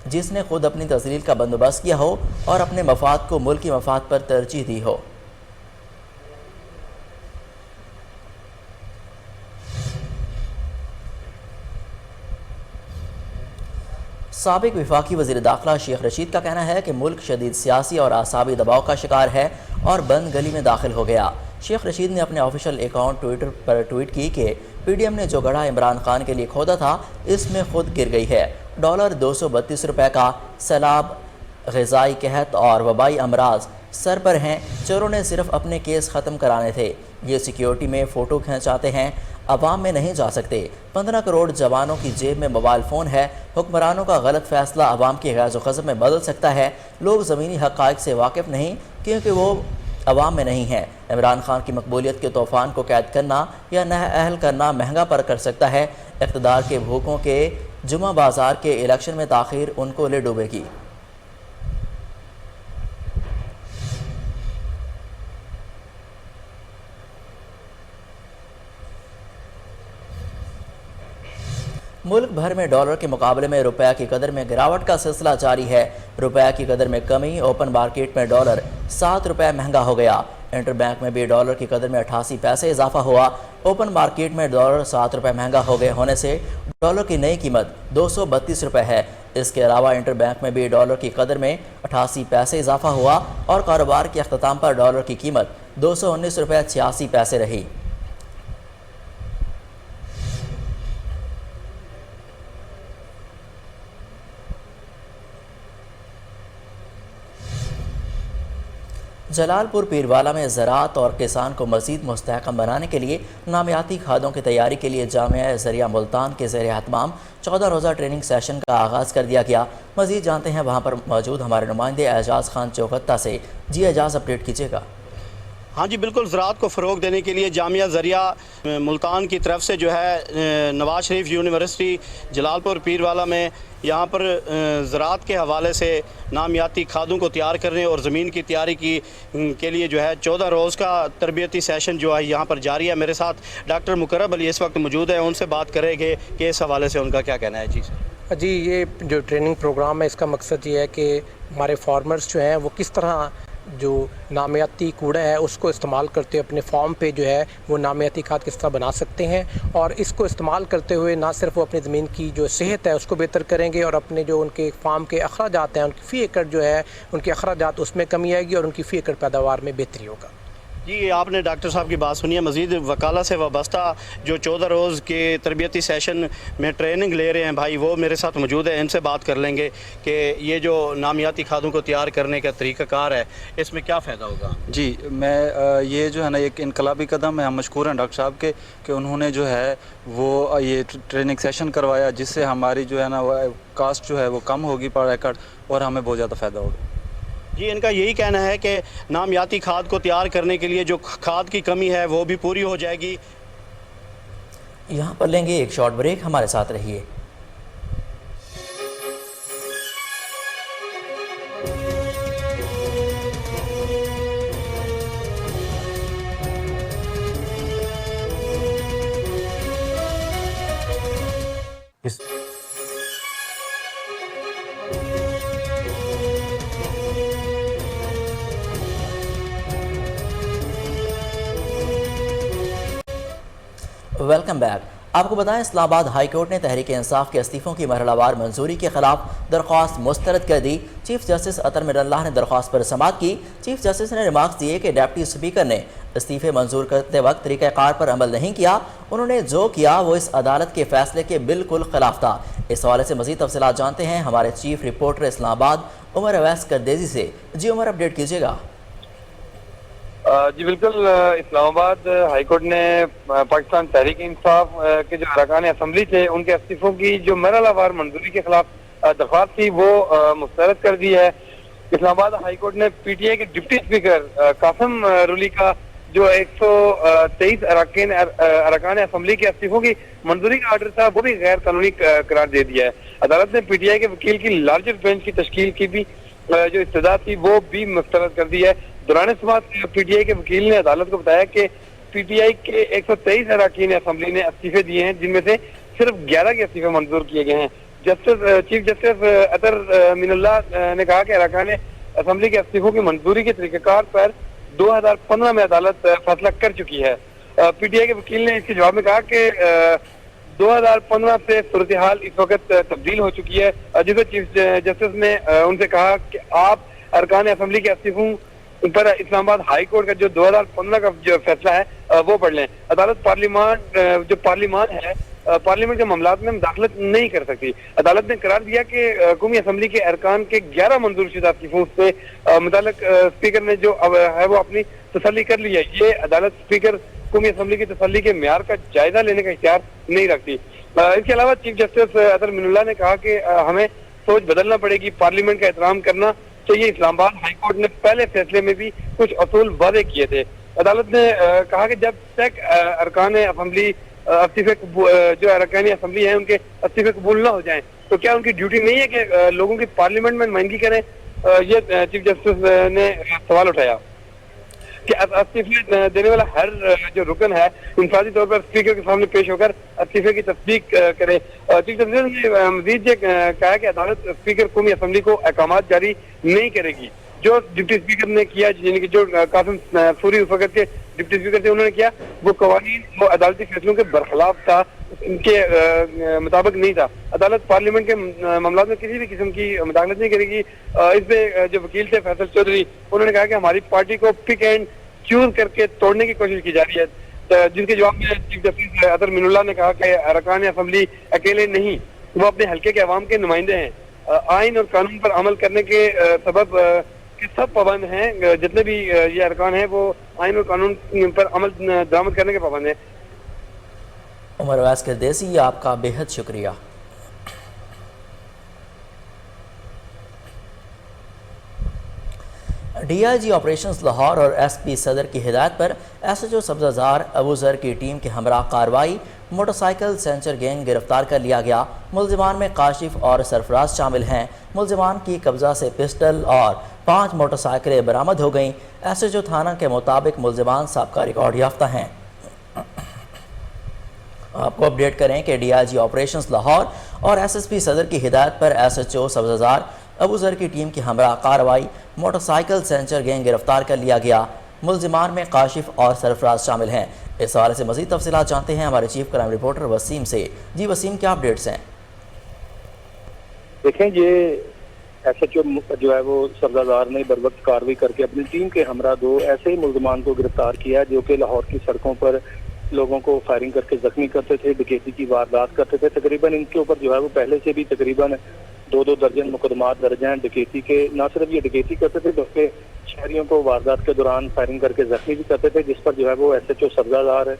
A: जिसने खुद अपनी तज़लील का बंदोबस्त किया हो और अपने मफाद को मुल्क की मफाद पर तरजीह दी हो। साबिक वफाकी वज़ीर दाखिला शेख रशीद का कहना है कि मुल्क शदीद सियासी और आसाबी दबाव का शिकार है और बंद गली में दाखिल हो गया। शेख रशीद ने अपने ऑफिशियल अकाउंट ट्विटर पर ट्वीट की कि पीडीएम ने जो गढ़ा इमरान खान के लिए खोदा था, इसमें खुद गिर गई है। $232 रुपये का सैलाब, ग़िज़ाई कहत और वबाई अमराज सर पर हैं। चोरों ने सिर्फ अपने केस ख़त्म कराने थे। ये सिक्योरिटी में फ़ोटो खिंचाते हैं, अवाम में नहीं जा सकते। 15 करोड़ जवानों की जेब में मोबाइल फ़ोन है। हुक्मरानों का गलत फ़ैसला अवाम की गैज़ व ग़ज़ब में बदल सकता है। लोग ज़मीनी हक़ाइक़ से वाकिफ़ नहीं क्योंकि वो अवाम में नहीं है। इमरान खान की मकबूलियत के तूफ़ान को कैद करना या नह अहल करना महंगा पर कर सकता है। इक़्तिदार के भूखों के जुमा बाज़ार के इलेक्शन में ताख़ीर उनको ले डूबेगी। मुल्क भर में डॉलर के मुकाबले में रुपया की कदर में गिरावट का सिलसिला जारी है। रुपया की कदर में कमी, ओपन मार्केट में डॉलर 7 रुपये महंगा हो गया। इंटरबैंक में भी डॉलर की कदर में 88 पैसे इजाफा हुआ। ओपन मार्केट में डॉलर 7 रुपये महंगा हो गए होने से डॉलर की नई कीमत 232 रुपये है। इसके अलावा इंटरबैंक में भी डॉलर की कदर में 88 पैसे इजाफा हुआ और कारोबार के अख्ताम पर डॉलर की कीमत 219 रुपये 86 पैसे रही। जलालपुर पीरवाला में ज़राअत और किसान को मज़ीद मुस्तहकम बनाने के लिए नामियाती खादों की तैयारी के लिए जामिया ज़रिया मुल्तान के ज़ेर एहतमाम 14 रोज़ा ट्रेनिंग सेशन का आगाज़ कर दिया गया। मज़ीद जानते हैं वहाँ पर मौजूद हमारे नुमाइंदे एजाज़ खान चौकत्ता से। जी एजाज़, अपडेट कीजिएगा।
O: हाँ जी बिल्कुल, ज़राअत को फ़रोग़ देने के लिए जामिया ज़रिया मुल्तान की तरफ से जो है नवाज शरीफ यूनिवर्सिटी जलालपुर पीरवाला में यहाँ पर ज़राअत के हवाले से नामियाती खादों को तैयार करने और ज़मीन की तैयारी के लिए जो है 14 रोज़ का तरबियती सेशन जो है यहाँ पर जारी है। मेरे साथ डॉक्टर मुकर्रम अली इस वक्त मौजूद है, उनसे बात करेंगे कि इस हवाले से उनका क्या कहना है। जी
P: ये जो ट्रेनिंग प्रोग्राम है इसका मकसद ये है कि हमारे फार्मर्स जो हैं वो किस तरह जो नामियाती कूड़ा है उसको इस्तेमाल करते हुए अपने फार्म पे जो है वो नामियाती खाद किस तरह बना सकते हैं, और इसको इस्तेमाल करते हुए ना सिर्फ वो अपनी ज़मीन की जो सेहत है उसको बेहतर करेंगे और अपने जो उनके फार्म के अखराजात हैं उनकी फ़ी एकड़ जो है उनके अखराजात उसमें कमी आएगी और उनकी फ़ी एकड़ पैदावार में बेहतरी होगा।
O: जी आपने डॉक्टर साहब की बात सुनी है। मज़ीद वकालत से वाबस्ता जो 14 रोज़ के तरबियती सेशन में ट्रेनिंग ले रहे हैं भाई, वो मेरे साथ मौजूद है, इनसे बात कर लेंगे कि ये जो नामियाती खादों को तैयार करने का तरीक़ाकार है इसमें क्या फ़ायदा होगा।
Q: जी मैं ये जो है ना एक इनकलाबी कदम है, हम मशकूर हैं डॉक्टर साहब के कि उन्होंने जो है वो ये ट्रेनिंग सेशन करवाया, जिससे हमारी जो है ना कास्ट जो है वो कम होगी पर एकड़ और हमें बहुत ज़्यादा फ़ायदा होगा।
O: जी इनका यही कहना है कि नामियाती खाद को तैयार करने के लिए जो खाद की कमी है वो भी पूरी हो जाएगी।
A: यहाँ पर लेंगे एक शॉर्ट ब्रेक, हमारे साथ रहिए। Welcome back. आपको बताएं, इस्लामाबाद हाई कोर्ट ने तहरीक इंसाफ के इस्तीफ़ों की मरहलावार मंजूरी के खिलाफ दरख्वास्त मुस्तरद कर दी। चीफ जस्टिस अतर मिनल्लाह ने दरख्वास्त पर समाअत की। चीफ जस्टिस ने रिमार्क्स दिए कि डिप्टी स्पीकर ने इस्तीफ़े मंजूर करते वक्त तरीक़ाकार पर अमल नहीं किया। उन्होंने जो किया वो इस अदालत के फैसले के बिल्कुल खिलाफ था। इस हवाले से मज़ीद तफसीलात जानते हैं हमारे चीफ रिपोर्टर इस्लामाबाद उमर अवैस करदेजी से। जी उमर, अपडेट कीजिएगा।
R: जी बिल्कुल, इस्लामाबाद हाई कोर्ट ने पाकिस्तान तहरीक इंसाफ के जो अरकान असम्बली थे उनके इस्तीफों की जो मरहलावार मंजूरी के खिलाफ दरख्वास्त थी वो मुस्तरद कर दी है। इस्लामाबाद हाई कोर्ट ने पीटीआई के डिप्टी स्पीकर कासिम रूली का जो 123 अरकान असम्बली के इस्तीफों की मंजूरी का आर्डर था वो भी गैर कानूनी करार दे दिया है। अदालत ने पीटीआई के वकील की लार्जर बेंच की तश्कील की भी जो इस्तदा थी वो भी मुस्तरद कर दी है। दौरान समाअत पीटीआई के वकील ने अदालत को बताया कि पीटीआई के 123 अरकान असम्बली ने इस्तीफे दिए हैं, जिनमें से सिर्फ 11 के इस्तीफे मंजूर किए गए हैं। चीफ जस्टिस अतर मिनल्लाह ने कहा कि अरकान असम्बली के इस्तीफों की मंजूरी के तरीक़ाकार पर 2015 में अदालत फैसला कर चुकी है। पीटीआई के वकील ने इसके जवाब में कहा कि 2015 से सूरत हाल इस वक्त तब्दील हो चुकी है, जिसे चीफ जस्टिस ने उनसे कहा कि आप अरकान असम्बली के इस्तीफों पर इस्लामाबाद हाई कोर्ट का जो 2015 का जो फैसला है वो पढ़ लें। अदालत पार्लियामान है, पार्लियामेंट के मामलात में मुदाखलत नहीं कर सकती। अदालत ने करार दिया कि कौमी असम्बली के अरकान के 11 मंजूर शुदा इस्तीफों से मुताल्लिक स्पीकर ने जो है वो अपनी तसल्ली कर ली है। ये अदालत स्पीकर कौमी असम्बली की तसल्ली के म्यार का जायजा लेने का इख्तियार नहीं रखती। इसके अलावा चीफ जस्टिस अतर मिनुल्लाह ने कहा कि हमें सोच बदलना पड़ेगी, पार्लियामेंट का एहतराम करना चाहिए। इस्लामाबाद हाई कोर्ट ने पहले फैसले में भी कुछ असूल वादे किए थे। अदालत ने कहा कि जब तक अरकान असम्बली इस्तीफे जो अरकान असम्बली है उनके इस्तीफे कबूल ना हो जाएं तो क्या उनकी ड्यूटी नहीं है कि लोगों की पार्लियामेंट में नुमाइंदगी करें। ये चीफ जस्टिस ने सवाल उठाया कि इस्तीफे देने वाला हर जो रुकन है इंफरादी तौर पर स्पीकर के सामने पेश होकर इस्तीफे की तस्दीक करे। चीफ जस्टिस ने मजीद ये कहा कि अदालत स्पीकर कौमी असम्बली को अहकामात जारी नहीं करेगी। जो डिप्टी स्पीकर ने किया, यानी कि जो कासिम सूरी उस वक्त के डिप्टी स्पीकर थे, उन्होंने किया वो कवानीन वो अदालती फैसलों के बरखिलाफ था, इनके मुताबिक नहीं था। अदालत पार्लियामेंट के मामलों में किसी भी किस्म की मुदाखलत नहीं करेगी। इस पे जो वकील थे फैसल चौधरी, उन्होंने कहा कि हमारी पार्टी को पिक एंड चूज करके तोड़ने की कोशिश की जा रही है, जिसके जवाब में चीफ जस्टिस अतर मिनुल्लाह ने कहा कि अरकान असम्बली अकेले नहीं, वो अपने हल्के के अवाम के नुमाइंदे हैं। आइन और कानून पर अमल करने के सबब के सब पाबंद हैं, जितने भी ये अरकान हैं वो आइन और कानून पर अमल दरामद करने के पाबंद हैं।
A: उमर अवैस किरदेसी, आपका बेहद शुक्रिया। DIG ऑपरेशंस लाहौर और SP सदर की हिदायत पर SHO सब्ज़ाजार अबू ज़र की टीम के हमरा कार्रवाई, मोटरसाइकिल सेंचर गैंग गिरफ्तार कर लिया गया। मुल्ज़िमान में काशिफ और सरफराज शामिल हैं। मुल्ज़िमान की कब्ज़ा से पिस्टल और 5 मोटरसाइकिलें बरामद हो गईं। SHO थाना के मुताबिक मुल्ज़िमान साबका रिकॉर्ड याफ्ता हैं। आपको अपडेट करें कि DIG ऑपरेशंस लाहौर और SSP सदर की हिदायत पर SHO सब्ज़ाजार अबू ज़र की टीम की हमरा कार्रवाई, मोटरसाइकिल सेंचर गैंग गिरफ्तार कर लिया गया। मुल्ज़िमान में काशिफ और सरफराज शामिल हैं। इस हवाले से मज़ीद तफसीलात जानते हैं हमारे चीफ क्राइम रिपोर्टर वसीम से। जी वसीम, क्या अपडेट्स हैं?
S: देखें, ये SHO जो है वो सब्ज़ाजार ने बर वक्त कार्रवाई करके अपनी टीम के हमरा 2 ऐसे ही मुल्ज़िमान को गिरफ्तार किया जो कि लाहौर की सड़कों पर लोगों को फायरिंग करके जख्मी करते थे, डकैती की वारदात करते थे। तकरीबन इनके ऊपर जो है वो पहले से भी तकरीबन 2-2 दर्जन मुकदमात दर्ज हैं डकैती के। न सिर्फ ये डकैती करते थे बल्कि शहरियों को वारदात के दौरान फायरिंग करके जख्मी भी करते थे, जिस पर जो है वो SHO सब्ज़ाजार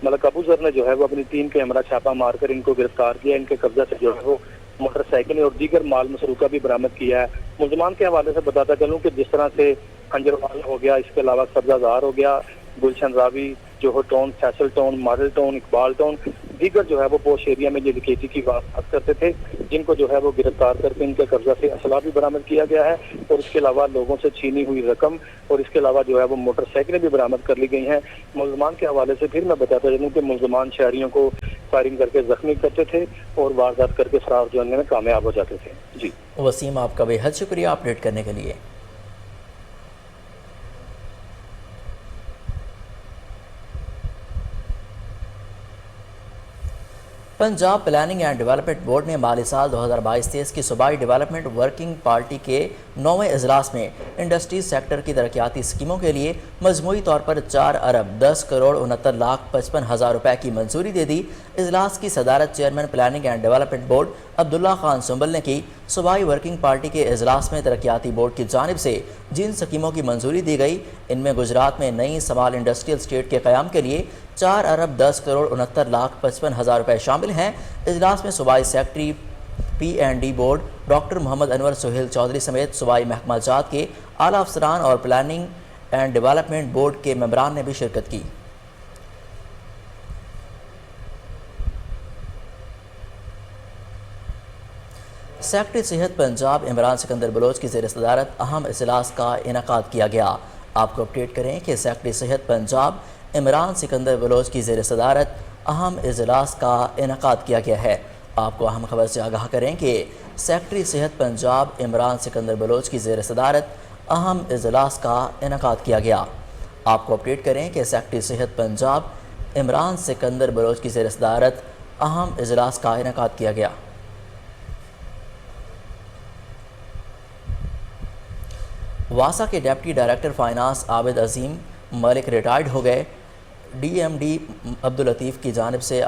S: मलिक अबू ज़र ने जो है वो अपनी टीम के हमरा छापा मारकर इनको गिरफ्तार किया। इनके कब्जा से जो है वो मोटरसाइकिल और दीगर माल मसरूका भी बरामद किया है। मुल्ज़िमान के हवाले से बताता चलूँ कि जिस तरह से खंजरवाल हो गया, इसके अलावा सब्ज़ाजार हो गया, Gulshan Ravi, Johar town, Faisal town, model town, Iqbal town, दीगर जो है वो पोश एरिया में ये डकैती की वारदात करते थे, जिनको जो है वो गिरफ्तार करके इनके कब्जा से असला भी बरामद किया गया है और इसके अलावा लोगों से छीनी हुई रकम और इसके अलावा जो है वो मोटरसाइकिलें भी बरामद कर ली गई हैं। मुल्ज़िमान के हवाले से फिर मैं बताता चलूँ कि मुल्ज़िमान शहरियों को फायरिंग करके जख्मी करते थे और वारदात करके फरार होने में कामयाब हो जाते थे। जी
A: वसीम, आपका बेहद शुक्रिया अपडेट करने के लिए। Punjab planning and development board ने माली साल 2022-23 की सूबाई डेवलपमेंट वर्किंग पार्टी के 9वें इजलास में इंडस्ट्रीज सेक्टर की तरक्याती स्कीमों के लिए मजमूई तौर पर 4 अरब 10 करोड़ 69,55,000 रुपए की मंजूरी दे दी। इजलास की सदारत chairman planning and development board Abdullah Khan Sumbal ने की। सूबाई वर्किंग पार्टी के इजलास में तरक्याती बोर्ड की जानिब से जिन स्कीमों की मंजूरी दी गई, इनमें गुजरात में नई समाल इंडस्ट्रियल स्टेट के क़याम के लिए 4 अरब 10 करोड़ 69,55,000 रुपए शामिल हैं। इजलास में सूबाई secretary P&D board doctor Muhammad Anwar Suhail Chaudhry समेत सूबाई महकमा जात के आला अफसरान और प्लानिंग एंड डेवलपमेंट बोर्ड के मेंबरान ने भी शिरकत की। सेक्रेटरी सेहत पंजाब इमरान सिकंदर बलोच की ज़ेर सदारत अहम इजलास का इनेकाद किया गया। आपको अपडेट करें कि सेक्रेटरी सेहत पंजाब इमरान सिकंदर बलोच की ज़ेर सदारत अहम इजलास का इनेकाद किया गया है। आपको अहम खबर से आगाह करें कि सेक्रेटरी सेहत पंजाब इमरान सिकंदर बलोच की ज़ेर सदारत अहम इजलास का इनेकाद किया गया। आपको अपडेट करें कि सेक्रेटरी सेहत पंजाब इमरान सिकंदर बलोच की ज़ेर सदारत अहम इजलास का इनेकाद किया गया। वासा के डिप्टी डायरेक्टर फाइनेंस आबिद अजीम मलिक रिटायर्ड हो गए। DMD अब्दुल लतीफ़ की जानिब से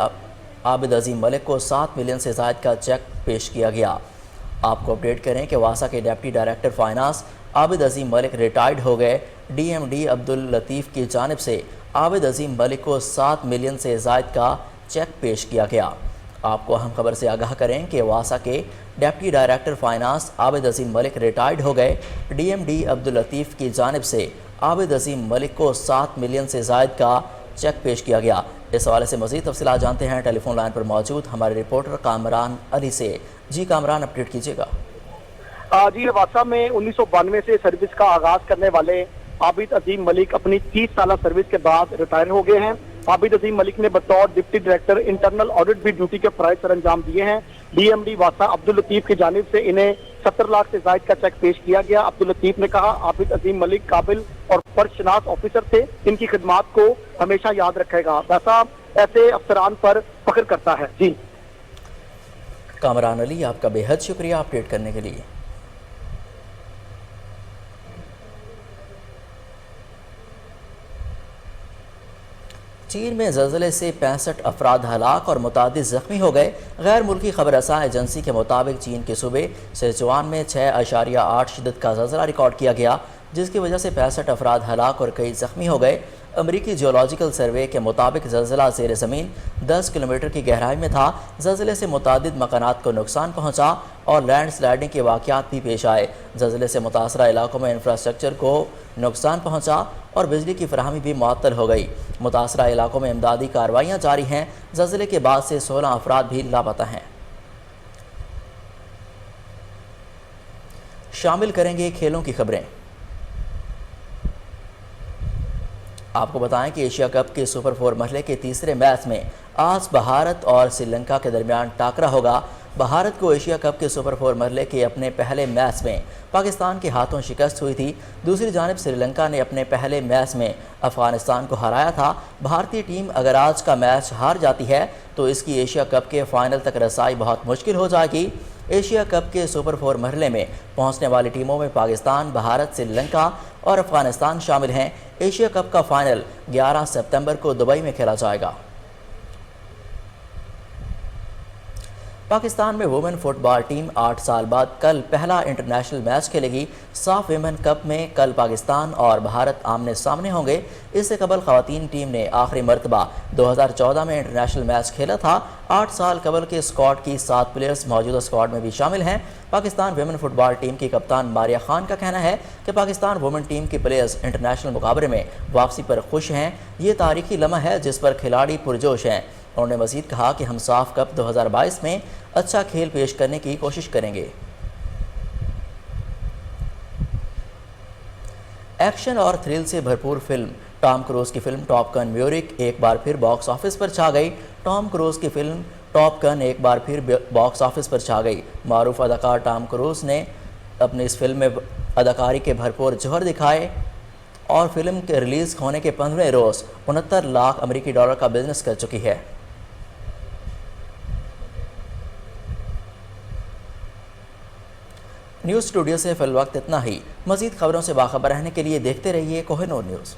A: आबिद अजीम मलिक को 7 मिलियन से ज़ायद का चेक पेश किया गया। आपको अपडेट करें कि वासा के डिप्टी डायरेक्टर फाइनेंस आबिद अजीम मलिक रिटायर्ड हो गए। DMD अब्दुल लतीफ़ की जानिब से आबिद अजीम मलिक को 7 मिलियन से ज़ायद का चेक पेश किया गया। आपको अहम खबर से आगाह करें कि वासा के डिप्टी डायरेक्टर फाइनेंस आबिद अजीम मलिक रिटायर्ड हो गए। DMD अब्दुल लतीफ़ की जानिब से आबिद अजीम मलिक को 7 मिलियन से ज़ायद का चेक पेश किया गया। इस हवाले से मज़ीद तफसीलात जानते हैं टेलीफोन लाइन पर मौजूद हमारे रिपोर्टर कामरान अली से। जी कामरान, अपडेट कीजिएगा।
T: जी, वासा में 1992 से सर्विस का आगाज करने वाले आबिद अजीम मलिक अपनी 30 साल सर्विस के बाद रिटायर हो गए हैं। आबिद अजीम मलिक ने बतौर डिप्टी डायरेक्टर इंटरनल ऑडिट भी ड्यूटी के फराइज सर अंजाम दिए हैं। DMD वासा अब्दुल लतीफ़ की जानिब से इन्हें 70 लाख से ज़ायद का चेक पेश किया गया। अब्दुल लतीफ़ ने कहा, आबिद अजीम मलिक काबिल और फर्शनास ऑफिसर थे, इनकी खिदमात को हमेशा याद रखेगा। वैसा ऐसे अफसरान पर फख्र करता है। जी
A: कामरान अली, आपका बेहद शुक्रिया अपडेट करने के लिए। चीन में ज़लज़ले से 65 अफराद हलाक और मुतादिद ज़ख्मी हो गए। गैर मुल्की खबर रसा एजेंसी के मुताबिक चीन के सूबे सिचुआन में 6.8 शिद्दत का ज़लज़ला रिकॉर्ड किया गया। جس کی وجہ سے 65 افراد ہلاک اور کئی زخمی ہو گئے۔ امریکی جیولوجیکل سروے کے مطابق زلزلہ زیر زمین 10 کلومیٹر کی گہرائی میں تھا۔ زلزلے سے متعدد مکانات کو نقصان پہنچا اور لینڈ سلائڈنگ کے واقعات بھی پیش آئے۔ زلزلے سے متاثرہ علاقوں میں انفراسٹرکچر کو نقصان پہنچا اور بجلی کی فراہمی بھی معطل ہو گئی۔ متاثرہ علاقوں میں امدادی کارروائیاں جاری ہیں۔ زلزلے کے بعد سے 16 افراد بھی لاپتہ ہیں۔ شامل کریں گے کھیلوں کی خبریں۔ آپ کو بتائیں کہ ایشیا کپ کے سپر 4 مرحلے کے تیسرے میچ میں آج بھارت اور سری لنکا کے درمیان ٹاکرا ہوگا۔ بھارت کو ایشیا کپ کے سپر 4 مرحلے کے اپنے پہلے میچ میں پاکستان کے ہاتھوں شکست ہوئی تھی۔ دوسری جانب سری لنکا نے اپنے پہلے میچ میں افغانستان کو ہرایا تھا۔ بھارتی ٹیم اگر آج کا میچ ہار جاتی ہے تو اس کی ایشیا کپ کے فائنل تک رسائی بہت مشکل ہو جائے گی۔ ایشیا کپ کے سپر 4 مرحلے میں پہنچنے والی ٹیموں میں پاکستان، بھارت، سری لنکا اور افغانستان شامل ہیں۔ ایشیا کپ کا فائنل 11 ستمبر کو دبئی میں کھیلا جائے گا۔ پاکستان میں وومن فٹ بال ٹیم 8 سال بعد کل پہلا انٹرنیشنل میچ کھیلے گی۔ صاف ویمن کپ میں کل پاکستان اور بھارت آمنے سامنے ہوں گے۔ اس سے قبل خواتین ٹیم نے آخری مرتبہ 2014 میں انٹرنیشنل میچ کھیلا تھا۔ 8 سال قبل کے اسکواڈ کی 7 پلیئرز موجودہ اسکواڈ میں بھی شامل ہیں۔ پاکستان ویمن فٹ بال ٹیم کی کپتان ماریہ خان کا کہنا ہے کہ پاکستان وومن ٹیم کی پلیئرز انٹرنیشنل مقابلے میں واپسی پر خوش ہیں۔ یہ تاریخی لمحہ ہے جس پر کھلاڑی پرجوش ہیں۔ انہوں نے مزید کہا کہ ہم صاف کپ 2022 میں اچھا کھیل پیش کرنے کی کوشش کریں گے۔ ایکشن اور تھرل سے بھرپور فلم ٹام کروز کی فلم ٹاپ گن میوریک ایک بار پھر باکس آفس پر چھا گئی۔ ٹام کروز کی فلم ٹاپ گن ایک بار پھر باکس آفس پر چھا گئی۔ معروف اداکار ٹام کروز نے اپنی اس فلم میں اداکاری کے بھرپور جوہر دکھائے اور فلم کے ریلیز ہونے کے 15 روز 69 لاکھ امریکی ڈالر کا بزنس کر چکی ہے۔ نیوز اسٹوڈیو سے فی الوقت اتنا ہی۔ مزید خبروں سے باخبر رہنے کے لیے دیکھتے رہیے کوہ نور نیوز۔